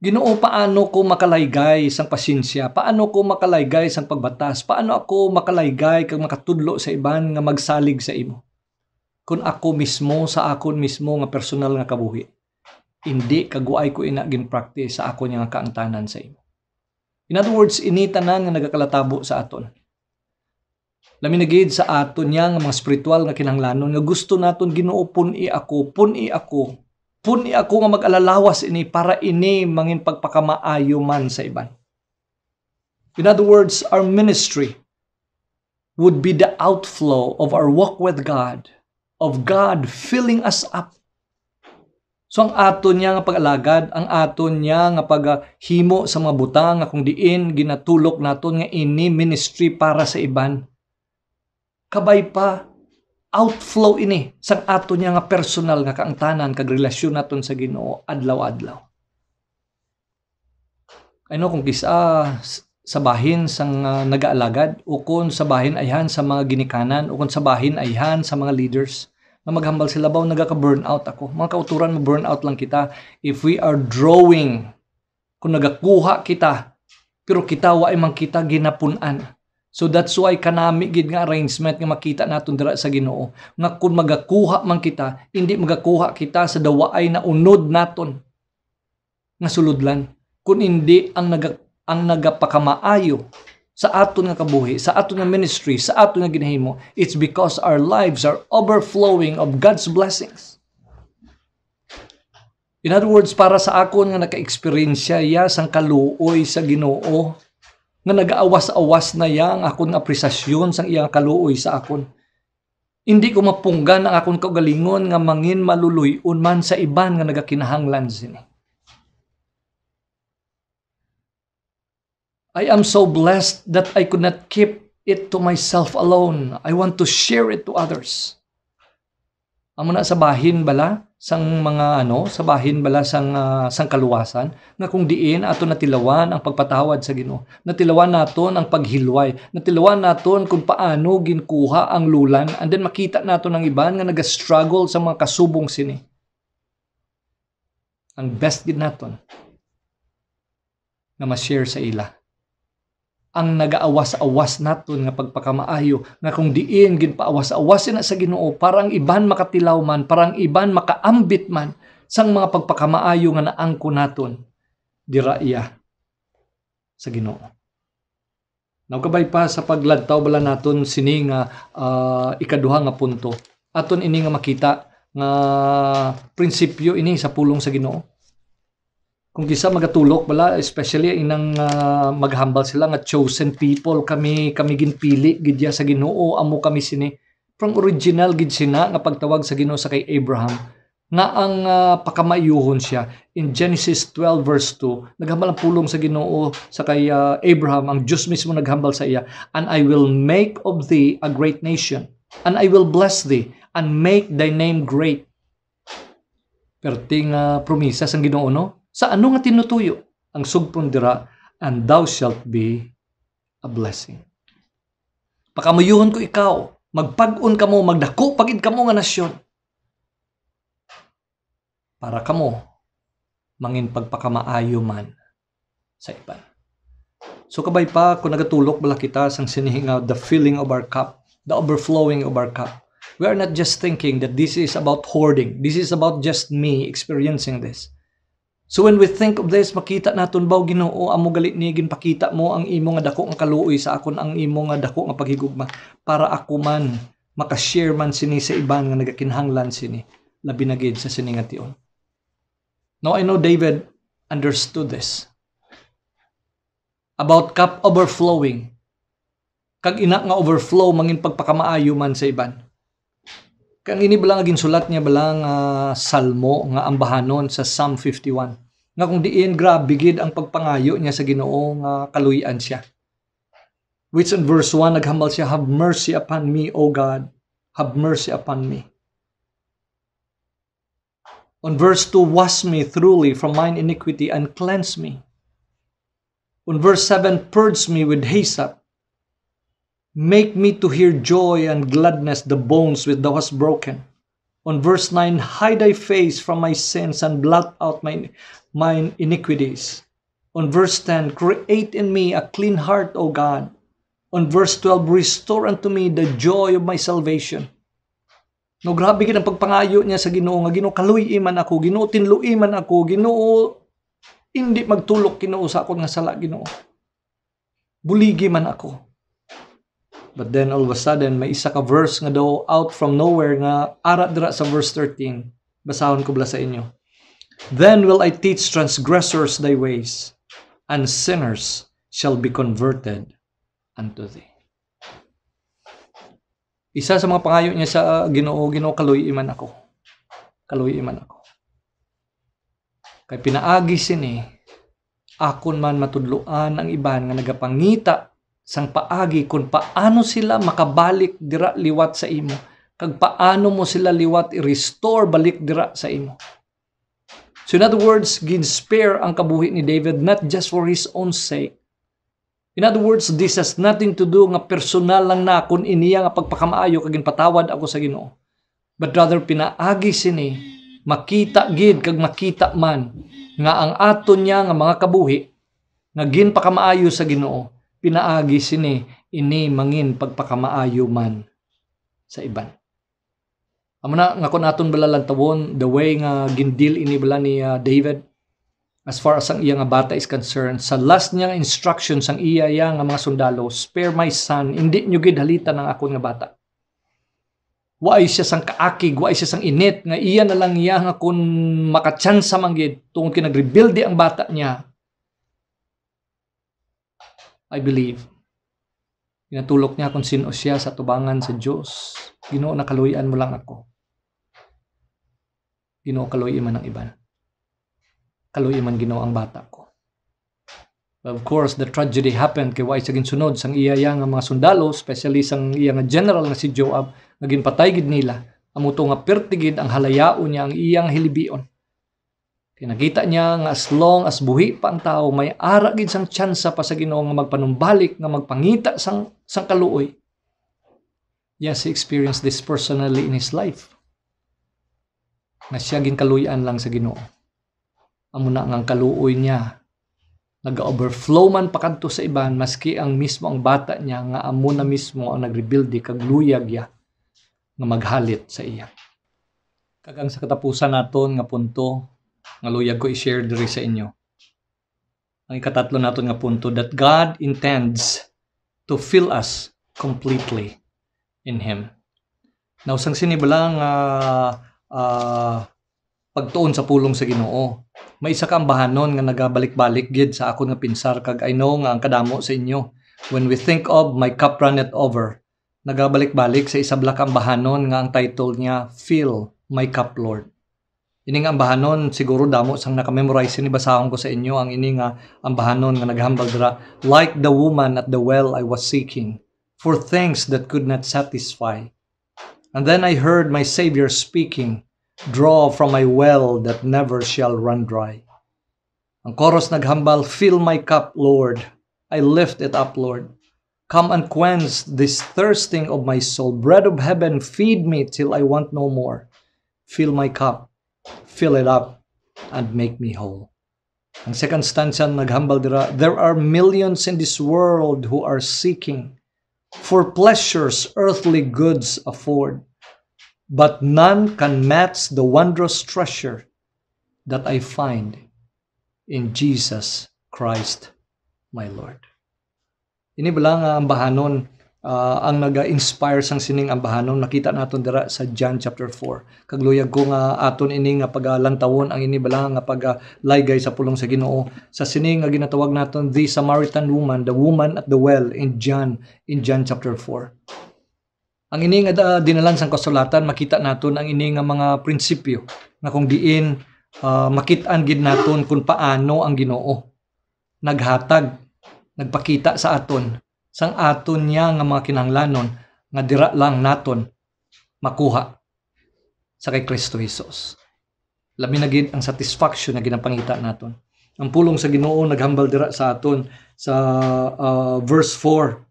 Ginoo, paano ko makalaygay sang pasyensya? Paano ko makalaygay sang pagbatas? Paano ako makalaygay kag makatudlo sa iban nga magsalig sa imo? Kung ako mismo sa akon mismo nga personal nga kabuhi, hindi kaguay ko ina gin-practice sa ako niya nga kaangtanan sa imo. In other words, ini tanan nga nagakalatabo sa aton. Lami na gid sa aton niya nga mga spiritual nga kinahanglanon nga gusto naton, Ginoo, pun-i ako nga mag-alalawas ini para ini mangin pagpakamaayo man sa iban. In other words, our ministry would be the outflow of our walk with God, of God filling us up. So ang aton niya nga pag-alagad, ang aton niya nga paghimo sa mga butang nga kung diin ginatulok naton nga ini ministry para sa iban. Kabay pa, outflow ini sang ato niya nga personal nga kaangtanan kag relasyon naton sa Ginoo adlaw-adlaw. I know kung kisa sa bahin sang nagaalagad o kung sa bahin ayhan sa mga ginikanan o kung sa bahin ayhan sa mga leaders na maghambal sila baw nagaka-burnout ako. Mga kauturan, ma-burnout lang kita if we are drawing. Kung nagakuha kita pero kita wa man kita ginapunan. So that's why kanami gid nga arrangement nga makita naton dira sa Ginoo nga kung magakuha man kita, hindi magakuha kita sa dawaay na unod naton nga suludlan, kun hindi ang nagapakamaayo sa aton nga kabuhi, sa aton nga ministry, sa aton nga ginahimo. It's because our lives are overflowing of God's blessings. In other words, para sa akon nga naka-experiensya ya sang kaluoy sa Ginoo, nga nag-aawas-awas na yang akong apresasyon sang iyang kaluoy sa akon. Hindi ko mapunggan ang akong kaugalingon nga mangin maluluyon man sa iban nga nagakinahanglan sini. I am so blessed that I could not keep it to myself alone. I want to share it to others. Amo na sa bahin bala sang mga sa bahin bala sang kaluwasan nga kung diin ato natilawan ang pagpatawad sa Ginoo. Natilawan naton ang paghilway. Natilawan naton kung paano ginkuha ang lulan, and then makita naton ang iban nga naga-struggle sa mga kasubong sini. Ang best gid naton nga ma-share sa ila ang nagaawas-awas naton nga pagpakamaayo nga kung diin ginpaawas-awasin na sa Ginoo parang iban makatilaw man, parang iban makaambit man sang mga pagpakamaayo nga naangko naton dira iya sa Ginoo. Nagkabay pa sa pagladtaw bala naton sini nga ikaduha nga punto. Aton ini nga makita nga prinsipyo ini sa pulong sa Ginoo. Kung kisa magatulok bala, especially inang maghambal sila nga chosen people, kami ginpili gidya sa Ginoo, amo kami sini. From original gid sina nga pagtawag sa Ginoo sa kay Abraham nga ang pakamayuhon siya. In Genesis 12 verse 2, naghambal ang pulong sa Ginoo sa kay Abraham, ang Diyos mismo naghambal sa iya, and I will make of thee a great nation, and I will bless thee, and make thy name great. Perting promisa sang Ginoo no? Sa ano nga tinutuyo? Ang sugpon dira, and thou shalt be a blessing. Pakamuyuhon ko ikaw, magpag-on ka mo, magdako pagid ka mo nga nasyon. Para kamo mangin pagpakamaayo man sa iban. So kabay pa kung nagatulok bala kita sang sinihinga the filling of our cup, the overflowing of our cup. We are not just thinking that this is about hoarding. This is about just me experiencing this. So when we think of this, makita naton baw Ginoo amo galit ni ginpakita mo ang imo nga dako nga kaluoy sa akon, ang imo nga dako nga paghigugma para ako man makashare man sini sa iban nga nagakinhanglan sini labi na gid sa sini nga tion. Now I know David understood this about cup overflowing. Kag ina nga overflow mangin pagpakamaayo man sa iban. Kang ini balang ginsulat niya balang salmo nga ambahanon sa Psalm 51. Nga kung diin grabe gid ang pagpangayo niya sa Ginoo nga kaluy-an siya. Which in verse 1 naghambal siya, have mercy upon me, O God. Have mercy upon me. On verse 2, wash me thoroughly from mine iniquity and cleanse me. On verse 7, purge me with hyssop. Make me to hear joy and gladness, the bones which thou hast broken. On verse 9, hide thy face from my sins and blot out mine iniquities. On verse 10, create in me a clean heart, O God. On verse 12, restore unto me the joy of my salvation. No, grabe gid ang pagpangayo niya sa Ginoo nga Ginoo kaluy man ako, Ginoo tinluy man ako, Ginoo hindi magtulok Ginoo sa akon nga sala Ginoo. Buligi man ako. But then all of a sudden, may isa ka verse nga daw out from nowhere nga ara dira sa verse 13. Basahon ko bala sa inyo. Then will I teach transgressors thy ways, and sinners shall be converted unto thee. Isa sa mga pangayo niya sa Ginoo, Ginoo kaluy man ako. Kaluy man ako. Kay pinaagi sini, akon man matudloan ang iban nga nagapangita sang paagi kung paano sila makabalik dira liwat sa imo, kag paano mo sila liwat i-restore balik dira sa imo. So in other words, gin-spare ang kabuhi ni David not just for his own sake. In other words, this has nothing to do nga personal lang na kung iniya nga pagpakamaayo kag ginpatawad ako sa Ginoo. But rather pinaagi sini makita gid kag makita man nga ang aton niya nga mga kabuhi nga ginpakamaayo sa Ginoo. Pinaagi sini ini mangin pagpakamaayo man sa iban. Amo na nga kun aton bala tawon the way nga gindil ini bala ni David as far as ang iya nga bata is concerned, sa last niya instructions ang iya nga mga sundalo, spare my son, hindi nyo gid halitan ang akon nga bata. Waay siya sang kaakig, waay siya sang init nga iya na lang iya nga kun makachansa man gid tungod kay nagrebuild ang bata niya. I believe, pinatulok niya kung sino siya sa tubangan sa Diyos. Ginoo, nakaluyan mo lang ako. Ginoo, kaluyan man ang iban. Kaluyan man Ginoo ang bata ko. But of course, the tragedy happened kay wais saging sunod sang iya nga mga sundalo, especially sang iya nga general nga si Joab, naging patay gid nila. Amuto nga pertigid ang halayao niya ang iyang hilibion. Nakita niya nga as long as buhi pa ang tao, may ara gid sang tsansa pa sa Ginoo nga magpanumbalik, nga magpangita sang kaluoy. Yes, he experienced this personally in his life. Nga siya ginkaluyan lang sa Ginoo. Amo na nga ang kaluoy niya nag-overflow man pa kadto sa iban, maski ang mismo ang bata niya nga amo na mismo ang nagrebuild kag luyag ya nga maghalit sa iya. Kagang sa katapusan naton nga punto nga luyag ko i-share diri sa inyo. Ang ikatatlo naton nga punto, that God intends to fill us completely in Him. Now, sang sinibalang pagtuon sa pulong sa Ginoo, may isa ka ambahanon nga nagabalik-balik gid sa akon nga pinsar, kag I know nga ang kadamo sa inyo. When we think of my cup runneth over, nagabalik-balik sa isa bala ka ambahanon nga ang title niya, Fill My Cup, Lord. Ining ambahanon siguro damo sang naka-memorize ni basahon ko sa inyo ang ining ambahanon nga naghambal dira, like the woman at the well I was seeking for things that could not satisfy. And then I heard my Savior speaking, "Draw from my well that never shall run dry." Ang chorus naghambal, "Fill my cup, Lord. I lift it up, Lord. Come and quench this thirsting of my soul. Bread of heaven, feed me till I want no more. Fill my cup, fill it up, and make me whole." Ang second stanza naghambal dira, "There are millions in this world who are seeking for pleasures earthly goods afford, but none can match the wondrous treasure that I find in Jesus Christ my Lord." Ini bala nga ambahanon ang naga-inspire sang sining ambahanon nakita naton dira sa John chapter 4. Kagluyag ko nga aton ini nga pagalantawon ang ini bala nga paglaygay sa pulong sa Ginoo sa sining nga ginatawag naton the Samaritan woman, the woman at the well in John chapter 4. Ang ini nga dinalan sang kasulatan makita naton ang ini nga mga prinsipyo nga kung diin makit-an gid naton kung paano ang Ginoo naghatag, nagpakita sa aton sang aton niya nga mga kinahanglanon nga dira lang naton makuha sa kay Kristo Jesus. Labi na gid ang satisfaction na ginapangita naton. Ang pulong sa Ginoo naghambal dira sa aton sa verse 4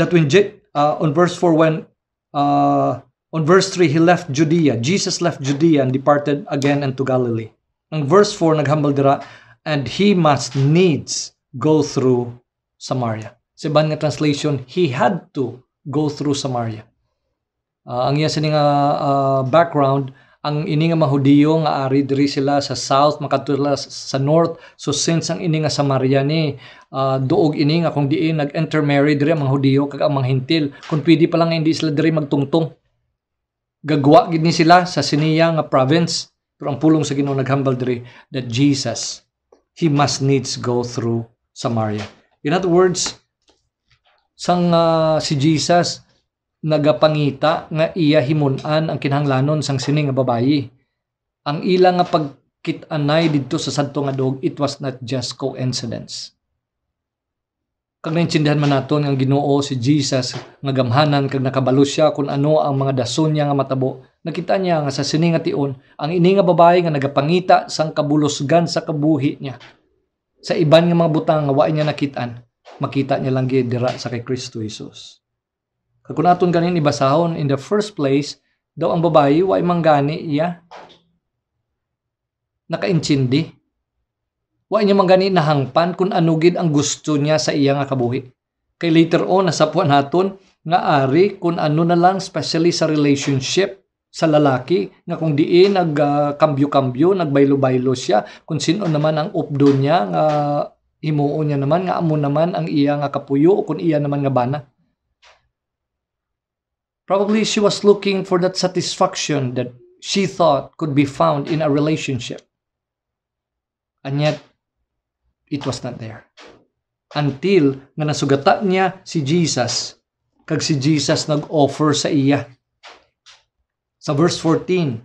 that when on verse 4 when on verse 3 he left Judea, Jesus left Judea and departed again into Galilee. Ang verse 4 naghambal dira, and he must needs go through Samaria. Sa ibang nga translation, he had to go through Samaria. Ang iya sining background, ang ini nga mga Hudiyo nga ari diri sila sa south makatula sa north. So since ang ini nga Samaria ni duog ini nga kung diin nag-intermarry diri ang mga Hudiyo kag ang mga Hintil, kung pwede pa lang hindi sila diri magtungtong. Gagwa gid ni sila sa siniya nga province. Pero ang pulong sa Ginoo naghambal diri that Jesus, he must needs go through Samaria. In other words, sang si Jesus nagapangita nga iya himun-an ang kinahanglanon sang sining nga babayi. Ang ila nga pagkit-anay didto sa sadto nga dog, it was not just coincidence. Kag naintindihan man naton nga Ginoo si Jesus nga gamhanan kag nakabalo siya kung ano ang mga dason niya nga matabo. Nakita niya nga sa sining nga tion ang ini nga babayi nga nagapangita sang kabulosgan sa kabuhi niya. Sa iban nga mga butang nga wa niya nakitaan, makita niya lang gid dira sa kay Kristo Jesus. Kag kun aton ganin ibasahon, in the first place, daw ang babayi wa manggani iya nakaintindi. Wa niya manggani nahangpan kung ano gid ang gusto niya sa iya nga kabuhi. Kay later on nasapuan naton nga ari kung ano na lang, especially sa relationship sa lalaki nga kung diin nagkambyo-kambyo, nagbaylo-baylo siya, kung sino naman ang updo niya nga himuo niya naman nga amo naman ang iya nga kapuyo o kung iya naman nga bana. Probably she was looking for that satisfaction that she thought could be found in a relationship. And yet it was not there. Until nga nasugata niya si Jesus, kag si Jesus nag-offer sa iya. Sa verse 14,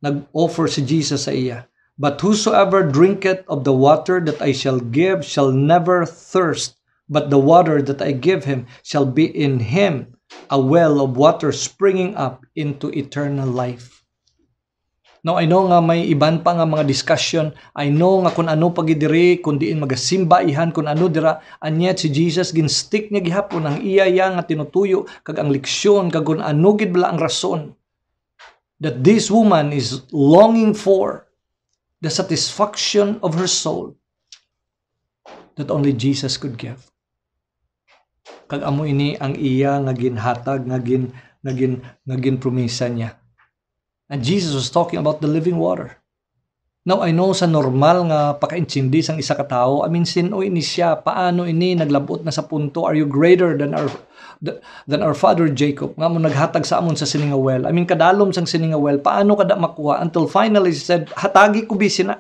nag-offer si Jesus sa iya, "But whosoever drinketh of the water that I shall give shall never thirst, but the water that I give him shall be in him a well of water springing up into eternal life." Now, I know nga may iban pa nga mga discussion. I know nga kung ano pagidiri, kung diin magasimba ihan, kung ano dira. And yet, si Jesus ginstick niya gihapon ang iya nga tinutuyo, kag ang leksyon, kag kung ano gid bala ang rason that this woman is longing for the satisfaction of her soul that only Jesus could give. Kag amo ini ang iya nga ginhatag, nga gin promisa niya. And Jesus was talking about the living water. Now, I know sa normal nga pakaintindi sang isa ka tawo, sino ini siya, paano ini naglabot na sa punto, are you greater than our father Jacob, nga mo naghatag sa amon sa sininga well. Kadalom sang sininga well, paano kada makuha? Until finally, he said, hatagi ko bisina.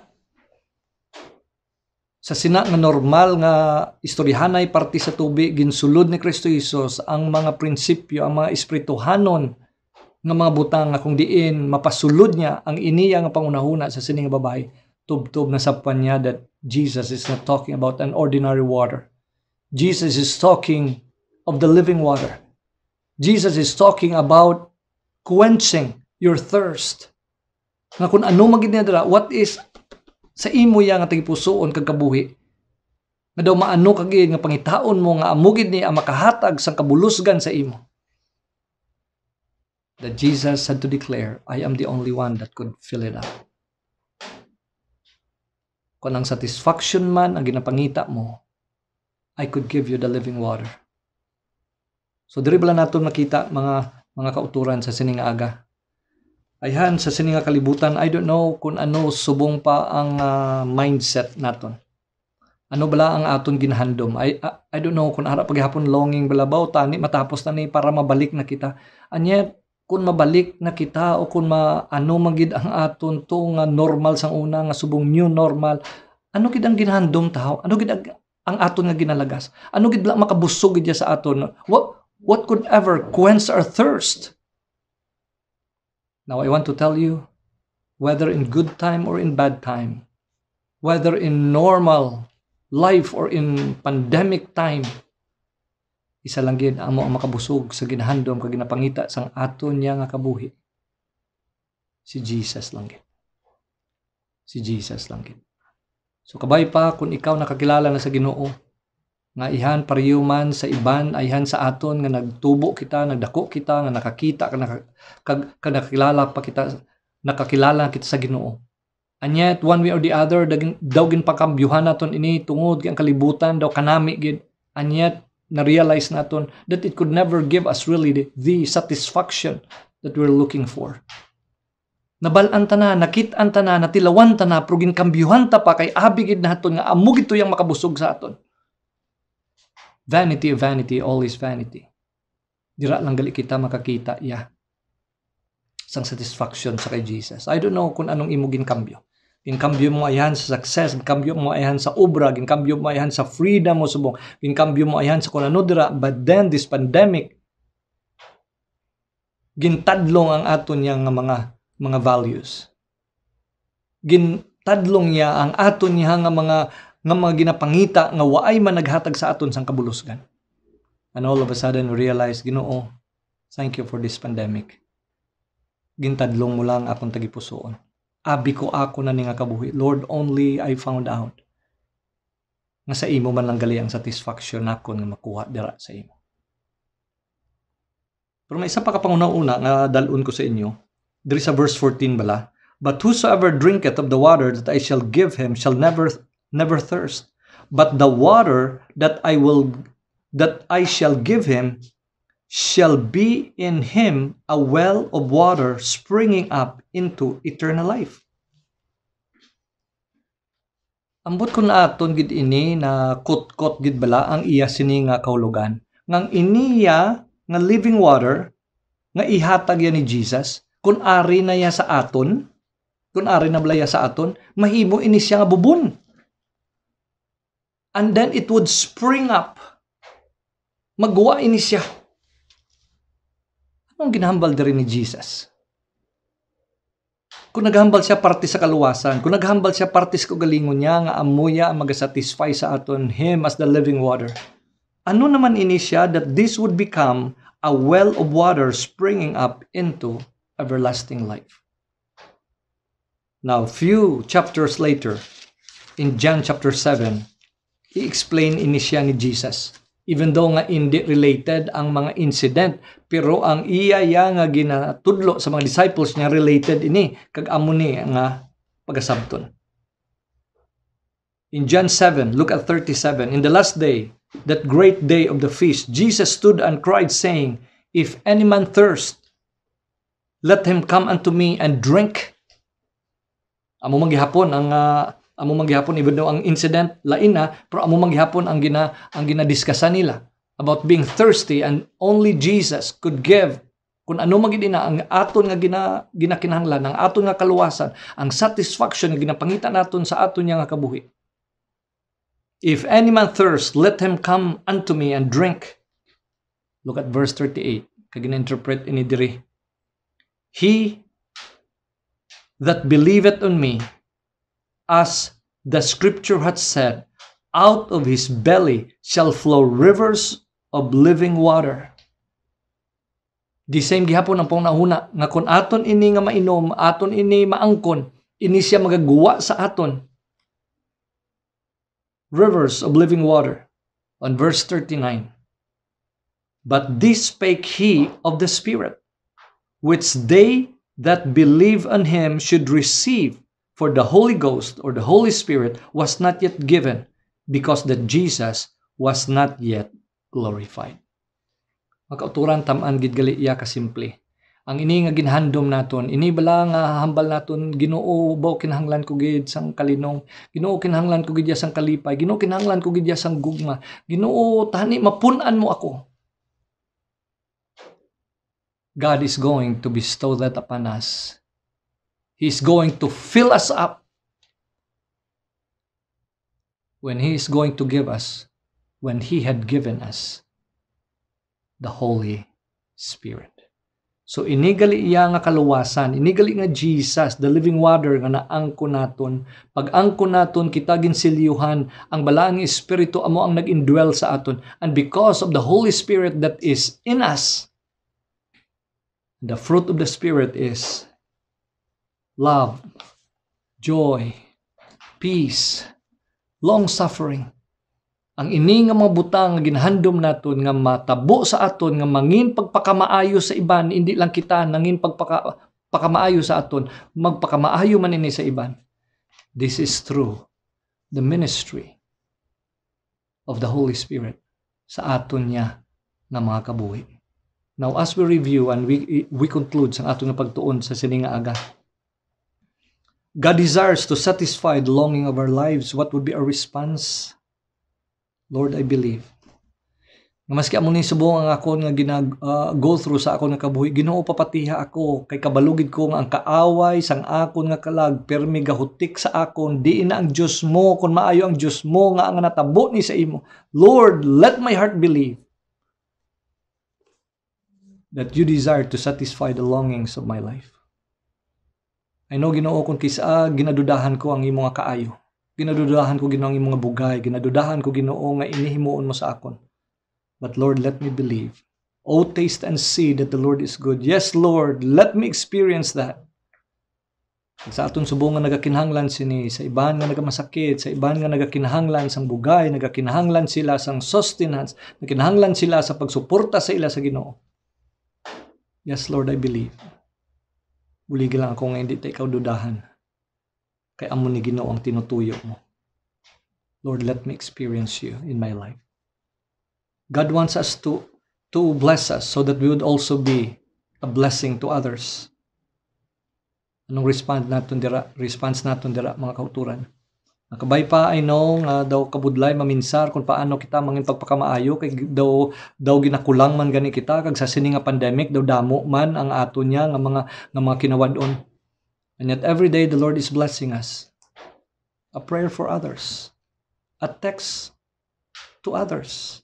Sa sina nga normal nga istoryahanay parte sa tubig, ginsulod ni Kristo Jesus ang mga prinsipyo, ang mga espirituhanon nga mga butang nga kung diin mapasulod niya ang iniya nga pangunahuna sa sining babae, tubtob na sapan niya that Jesus is not talking about an ordinary water. Jesus is talking of the living water. Jesus is talking about quenching your thirst. Nga kung ano maginadra, what is sa imo ya nga tigipusoon kag kabuhi. Nga daw maano kagid nga pangitaon mo nga amugid ni ang makahatag sang kabulusgan sa imo. That Jesus had to declare, I am the only one that could fill it up. Kung ang satisfaction man ang ginapangita mo, I could give you the living water. So diri bala naton makita mga kauturan sa sining aga. Ayhan sa sining kalibutan, I don't know kung ano subong pa ang mindset naton. Ano bala ang aton ginahandom? I don't know kung ara paghapon longing bala ba tani matapos tani para mabalik na kita. Anya kung mabalik na kita o kung ano magid ang aton to nga normal sang una nga subong new normal, ano gid ang ginahandom tawo? Ano gid ang aton nga ginalagas? Ano gid bala makabusog gid sa aton? What could ever quench our thirst? Now I want to tell you, whether in good time or in bad time, whether in normal life or in pandemic time, isa lang gid amo ang makabusog sa ginahandom kag ginapangita sang aton niya nga kabuhi. Si Jesus lang gid. Si Jesus lang gid. So kabay pa kung ikaw nakakilala na sa Ginoo, nga ihan pareho man sa iban, ayhan sa aton nga nagtubo kita, nagdako kita, nga nakakita kag nakakilala pa kita, nakakilala kita sa Ginoo. And yet one way or the other daw gin pakambyuhan naton ini tungod ang kalibutan daw kanami gid. And yet na-realize naton that it could never give us really the satisfaction that we're looking for. Nabalaan ta na, nakit-an ta na, natilawan ta na, pero ginkambyuhan ta pa kay abigid naton nga amo gito yang makabusog sa aton. Vanity of vanity, all is vanity. Dira lang gali kita makakita sang satisfaction sa kay Jesus. I don't know kung anong imo ginkambyo. Ginkambyo mo ayan sa success, ginkambyo mo ayan sa obra, ginkambyo mo ayan sa freedom mo subong, ginkambyo mo ayan sa kung ano dira. But then this pandemic gintadlong ang aton yang mga values. Gintadlong niya ang aton niya nga mga ginapangita nga waay man naghatag sa aton sang kabulusgan. And all of a sudden we realize, Ginoo, thank you for this pandemic. Gintadlong mo lang akong tagipusoon. Abi ko ako na ni nga kabuhi. Lord, only I found out nga sa imo man lang gali ang satisfaction nako nga makuha dira sa imo. Pero may isa pa kapangunauna nga dalun ko sa inyo. Diri sa verse 14 bala, but whosoever drinketh of the water that I shall give him shall never thirst, but the water that I shall give him shall be in him a well of water springing up into eternal life. Ambot ko na aton gid ini na kot gid bala ang iya sini nga kahulugan. Ngang iniya nga living water nga ihatag ya ni Jesus, kun ari na ya sa aton, kun ari na blaya sa aton, mahimo ini siya nga bubon. And then it would spring up. Magwa ini siya. Anong ginahambal diri ni Jesus? Kung naghambal siya parte sa kaluwasan, kung naghambal siya parte sa kagalingon niya, nga amuya ang magasatisfy sa aton, him as the living water. Ano naman ini siya that this would become a well of water springing up into everlasting life. Now, few chapters later, in John chapter 7, i-explain ini siya ni Jesus. Even though nga hindi related ang mga incident, pero ang iya nga ginatudlo sa mga disciples niya related ini kag amo ni nga pagasabton. In John 7, look at 37. In the last day, that great day of the feast, Jesus stood and cried, saying, If any man thirst, let him come unto me and drink. Amo manggihapon even though ang incident lain na, pero amo manggihapon ang ginadiskusan nila about being thirsty, and only Jesus could give kung ano magid na ang aton nga ginakinahanglan, ang aton nga kaluwasan, ang satisfaction nga ginapangita naton sa aton nga kabuhi. If any man thirst, let him come unto me and drink. Look at verse 38. Kag gina-interpret ini diri. He that believeth on me, as the scripture hath said, out of his belly shall flow rivers of living water. Di same gihapon ang pangunahuna nga kung aton ini nga mainom, aton ini maangkon, ini siya magagawa sa aton. Rivers of living water. On verse 39. But this spake he of the Spirit, which they that believe on him should receive, for the Holy Ghost or the Holy Spirit was not yet given, because that Jesus was not yet glorified. Makauturan tamaan gid gali iya ka simple. Ang ini nga ginhandom naton, ini bala nga hambal naton, Ginoo baw kinahanglan ko gid sang kalinong, Ginoo kinahanglan ko gid ya sang kalipay, Ginoo kinahanglan ko gid ya sang gugma, Ginoo tani mapun-an mo ako. God is going to bestow that upon us. He's going to fill us up when He is going to give us, when He had given us the Holy Spirit. So inigali iya nga kaluwasan, inigali nga Jesus, the living water nga naangko naton. Pag angko naton, kita ginsilyuhan, ang balaang Espiritu amo ang nag-indwell sa aton. And because of the Holy Spirit that is in us, the fruit of the Spirit is love, joy, peace, long-suffering. Ang ini nga mga butang nga ginhandom naton nga matabo sa aton nga mangin pagpakamaayo sa iban, hindi lang kita nangin pagpakamaayo sa aton, magpakamaayo man ini sa iban. This is through the ministry of the Holy Spirit sa aton niya nga mga kabuhi. Now as we review and we conclude sa aton nga pagtuon sa sini nga aga, God desires to satisfy the longing of our lives. What would be our response? Lord, I believe. Nga maski amo ni subong ang ako nga go through sa ako nga kabuhi, Ginoo papatiha ako kay kabalugid ko nga ang kaaway sang akon nga kalag permi gahutik sa akon, diin na ang Dios mo kun maayo ang Dios mo nga ang natabo ni sa imo. Lord, let my heart believe that you desire to satisfy the longings of my life. I know, Ginoo, kung kisa ginadudahan ko ang imo nga kaayo. Ginadudahan ko, Ginoo, ang imo nga bugay. Ginadudahan ko, Ginoo, nga inihimuon mo sa akon. But Lord, let me believe. Oh, taste and see that the Lord is good. Yes, Lord, let me experience that. Sa aton subong nga nagakinahanglan sini, sa iban nga nagamasakit, sa iban nga nagakinahanglan sang bugay, nagakinahanglan sila sang sustenance, nagakinahanglan sila sa pagsuporta sa ila sa Ginoo. Yes, Lord, I believe. Bulig lang ako nga hindi tayo ikaw dudahan. Kay amo ni Ginoo ang tinutuyo mo. Lord, let me experience you in my life. God wants us to bless us so that we would also be a blessing to others. Anong response naton dira mga kauturan? Nakabay pa, I know nga daw kabudlay maminsar kung paano kita mangin pagpakamaayo kay daw ginakulang man gani kita kag sa sini nga pandemic daw damo man ang ato niya nga mga kinawad-on. And yet every day the Lord is blessing us. A prayer for others. A text to others.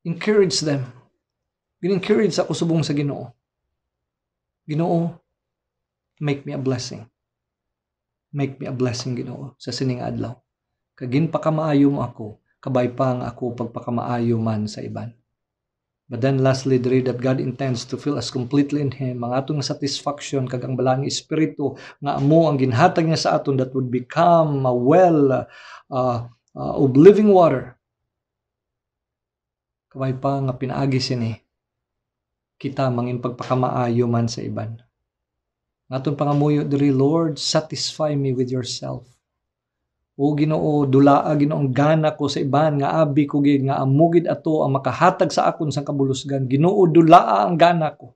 Encourage them. Gin-encourage ako subong sa Ginoo. Ginoo, make me a blessing. Make me a blessing, Ginoo, sa sining adlaw. Kagin pakamaayo mo ako, kabay pa nga ako pagpakamaayo man sa iban. But then lastly, diri that God intends to fill us completely in Him. Ang atong satisfaction kag ang balang Espiritu nga amo ang ginhatag niya sa aton that would become a well of living water. Kabay pa nga pinaagi sini kita mangin pagpakamaayo man sa iban. Aton pangamuyo diri, Lord, satisfy me with yourself. O Ginoo, dulaa Ginoong gana ko sa iban nga abi ko gid nga amugid ato ang makahatag sa akon sang kabulusgan. Ginoo, dulaa ang gana ko.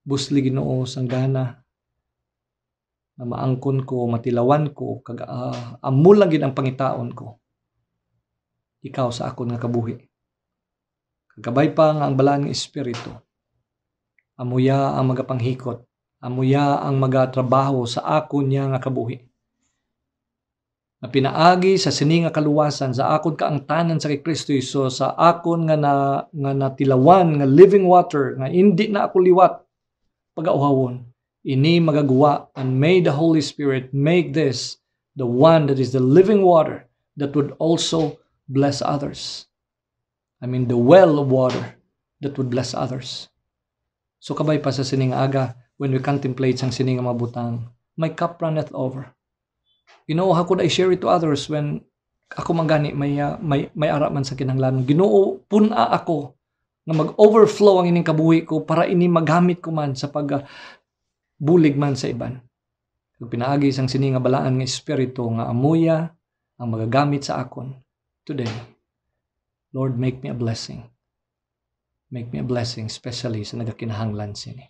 Busli Ginoo sang gana na maangkon ko, matilawan ko, kag amo lang gid ang pangitaon ko. Ikaw sa akon nga kabuhi. Kagabay pa nga ang balaan nga Espiritu. Amuya ang magapanghikot. Amuya ang magatrabaho sa akon niya nga kabuhi. Na pinaagi sa sini nga kaluwasan sa akon kaangtanan sa kay Kristo Hesus, sa akon nga natilawan nga living water nga hindi na ako liwat pagauhawon. Ini magagawa, and may the Holy Spirit make this the one that is the living water that would also bless others. I mean the well of water that would bless others. So kabay pa sa sining aga, when we contemplate sang sining nga mabutang, my cup runneth over. Ginoo, how could I share it to others when ako manggani may ara man sa kinahanglan? Ginoo, puna ako nga mag-overflow ang ining kabuhi ko para ini magamit ko man sa bulig man sa iban. Kung pinaagi sang sini nga balaan nga espiritu nga amuya ang magagamit sa akon today. Lord, make me a blessing. Make me a blessing, especially sa nagakinahanglan sini.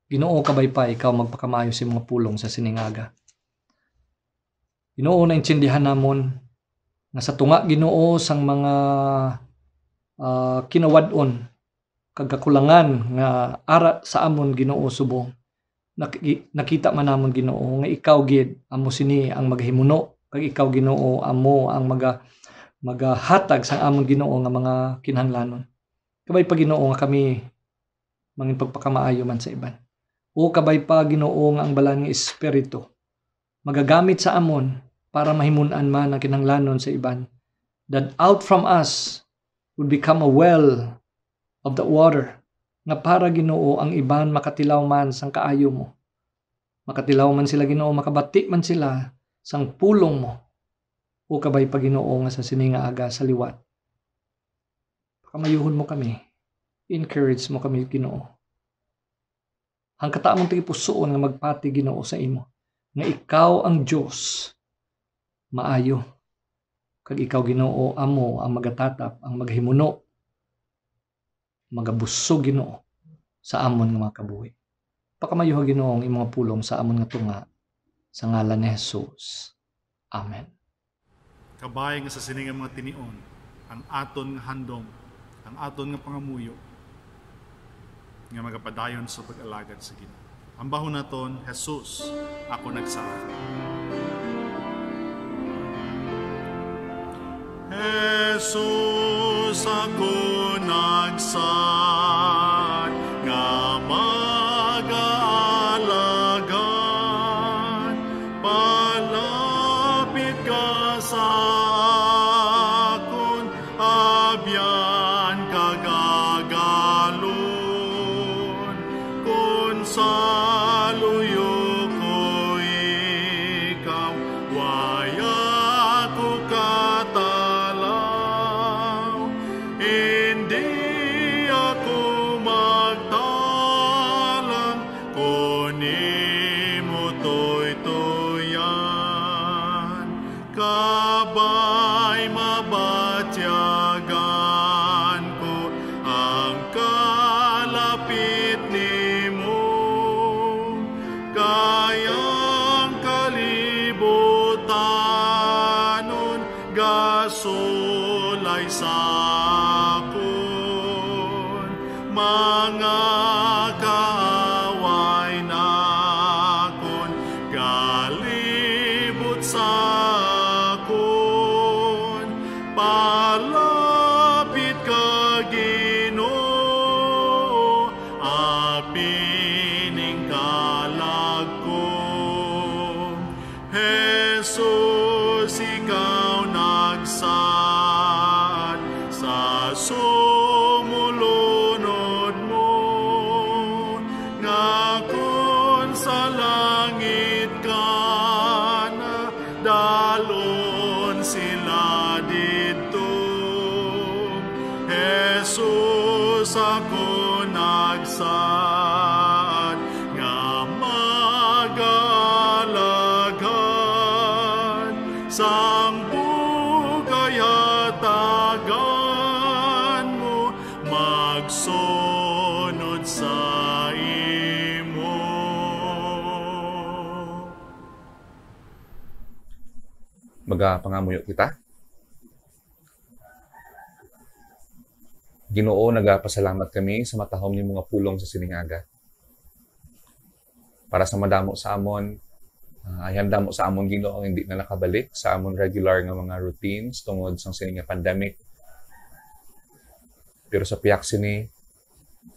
Ginoo, kabay pa ikaw magpakamayo sa mga pulong sa siningaga. Ginoo, naintindihan namon nga sa tunga Ginoo sang mga kinawad-on kag kakulangan nga ara sa amon Ginoo subong. Nakita man namon Ginoo nga ikaw gid amo sini ang maghimuno kag ikaw Ginoo amo ang magahatag sa amon Ginoo nga mga kinahanglanon. Kabay pa Ginoo nga kami mangin pagpakamaayo man sa iban. O kabay pa Ginoo nga ang balaan nga espiritu magagamit sa amon para mahimun-an man ang kinahanglanon sa iban. That out from us would become a well of the water nga para Ginoo ang iban makatilaw man sang kaayo mo. Makatilaw man sila Ginoo, makabati man sila sang pulong mo. O kabay pa Ginoo nga sa sininga aga sa liwat. Pakamayuhon mo kami. Encourage mo kami Ginoo. Ang kataamong tipusoon nga magpati Ginoo sa imo. Nga ikaw ang Diyos. Maayo. Kag ikaw Ginoo amo ang magatatap, ang maghimuno. Magabusog Ginoo sa amon nga mga kabuhi. Pakamayuha Ginoo ang imong pulong sa amon nga tunga sa ngalan ni Jesus. Amen. Kabay nga sa sining mga tinion, ang aton nga handom, ang aton nga pangamuyo, nga magapadayon sa pag-alagad sa Ginoo. Ang bahon naton, Jesus, ako nagsaad. Jesus, ako nagsaad, nga mag-aalagan, palapit ka sa akon, abyan kagagalon, kung sa luyo ko ikaw, waya ko katalaw, hindi ako magtalang, kung imo toy-toyan, kabay mabatyagan ko ang kalapit nimo, kayang kalibutanon gasulay sa akon, mga kaaway nakon galibot sa akon, palapit ka Ginoo, apining kalag ko. Jesus, ikaw nagsaad sa sumulunod mo, nga kung sa langit ka na dalon sila dito. Jesus, ako nagsaad, nga mag-aalagan sang bugay hatagan mo, magsunod sa imo. Magapangamuyo kita. Ginoo, nagapasalamat kami sa matahom ni mga pulong sa siningaga. Para sa madamo sa amon, ayanda mo sa amon Ginoo ang hindi na nakabalik sa amon regular nga mga routines tungod sa sininga pandemic. Pero sa piyak sini,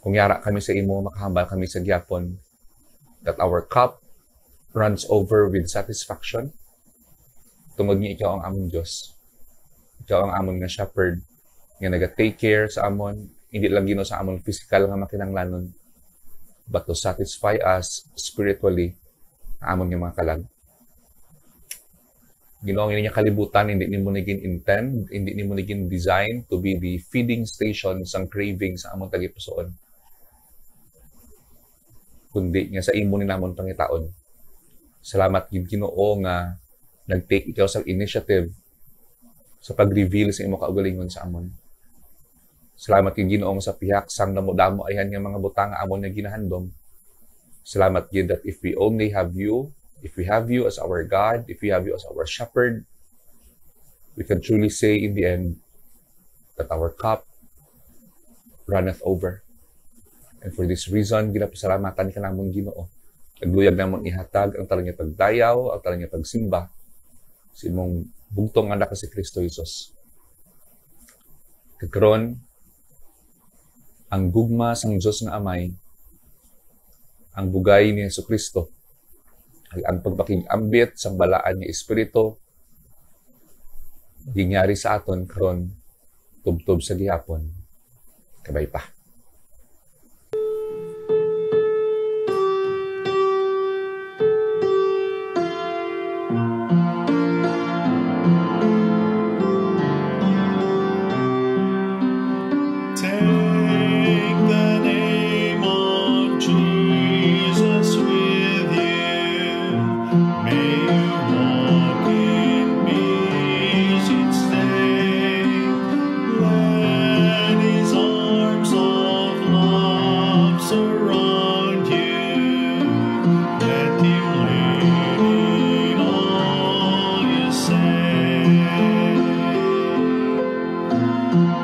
kung yara kami sa imo, makahambal kami sa gyapon that our cup runs over with satisfaction. Tungod nga ikaw ang amon Diyos. Ikaw ang amon nga shepherd nga naga-take care sa amon, hindi lang Ginoo sa amon physical nga makinahanglanon, but to satisfy us spiritually ang amon nga mga kalag. Ginoo, ang inyong kalibutan, hindi nimo naging intend, hindi nimo naging design to be the feeding station sang craving sa among tagipusoon. Kundi nga sa imo ni namon pangitaon. Salamat gid Ginoo nga nag-take ikaw sa initiative sa pag-reveal sa imo kaugalingon sa amon. Salamat gid Ginoo sa pihak sang damo-damo ayan nga mga butang nga amon nga ginahandom. Salamat gid that if we only have you, if we have you as our God, if we have you as our shepherd, we can truly say in the end that our cup runneth over. And for this reason, ginapasalamatan ka namon Ginoo. Nagluyag namon ihatag ang talang nga pagdayaw, ang talang nga pagsimba sa imong bugtong anak si Kristo Jesus. Kagkaron, ang gugma sang Diyos nga Amay, ang bugay ni Jesucristo, ang pagpakig-ambit sang balaan nga Espiritu, gingyari sa aton karon tubtob sa gihapon. Kabay pa. Take the name of Jesus with you. May you walk in peace each day. Let His arms of love surround you. Let Him lead in all you say.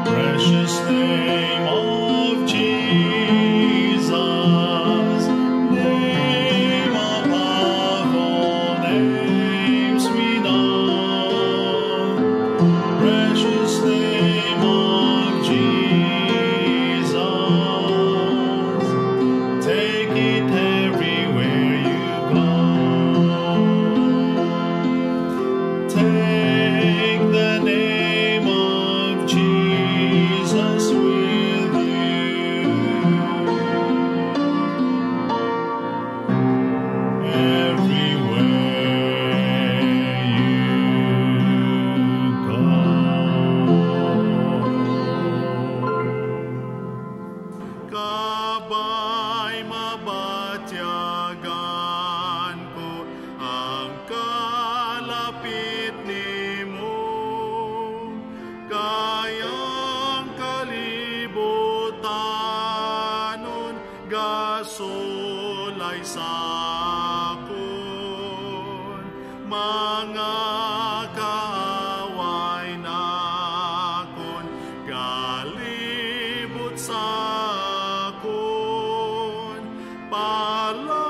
Precious name of Jesus, name above all names we know. Precious name of Jesus, take it everywhere you go. Take the name of Jesus with you. Everywhere you go. Kabay mabatyagan ko ang kalapit nimo, kayang kalibutanon gasolay sakon, mga kaaway nakon galibot sakon, pala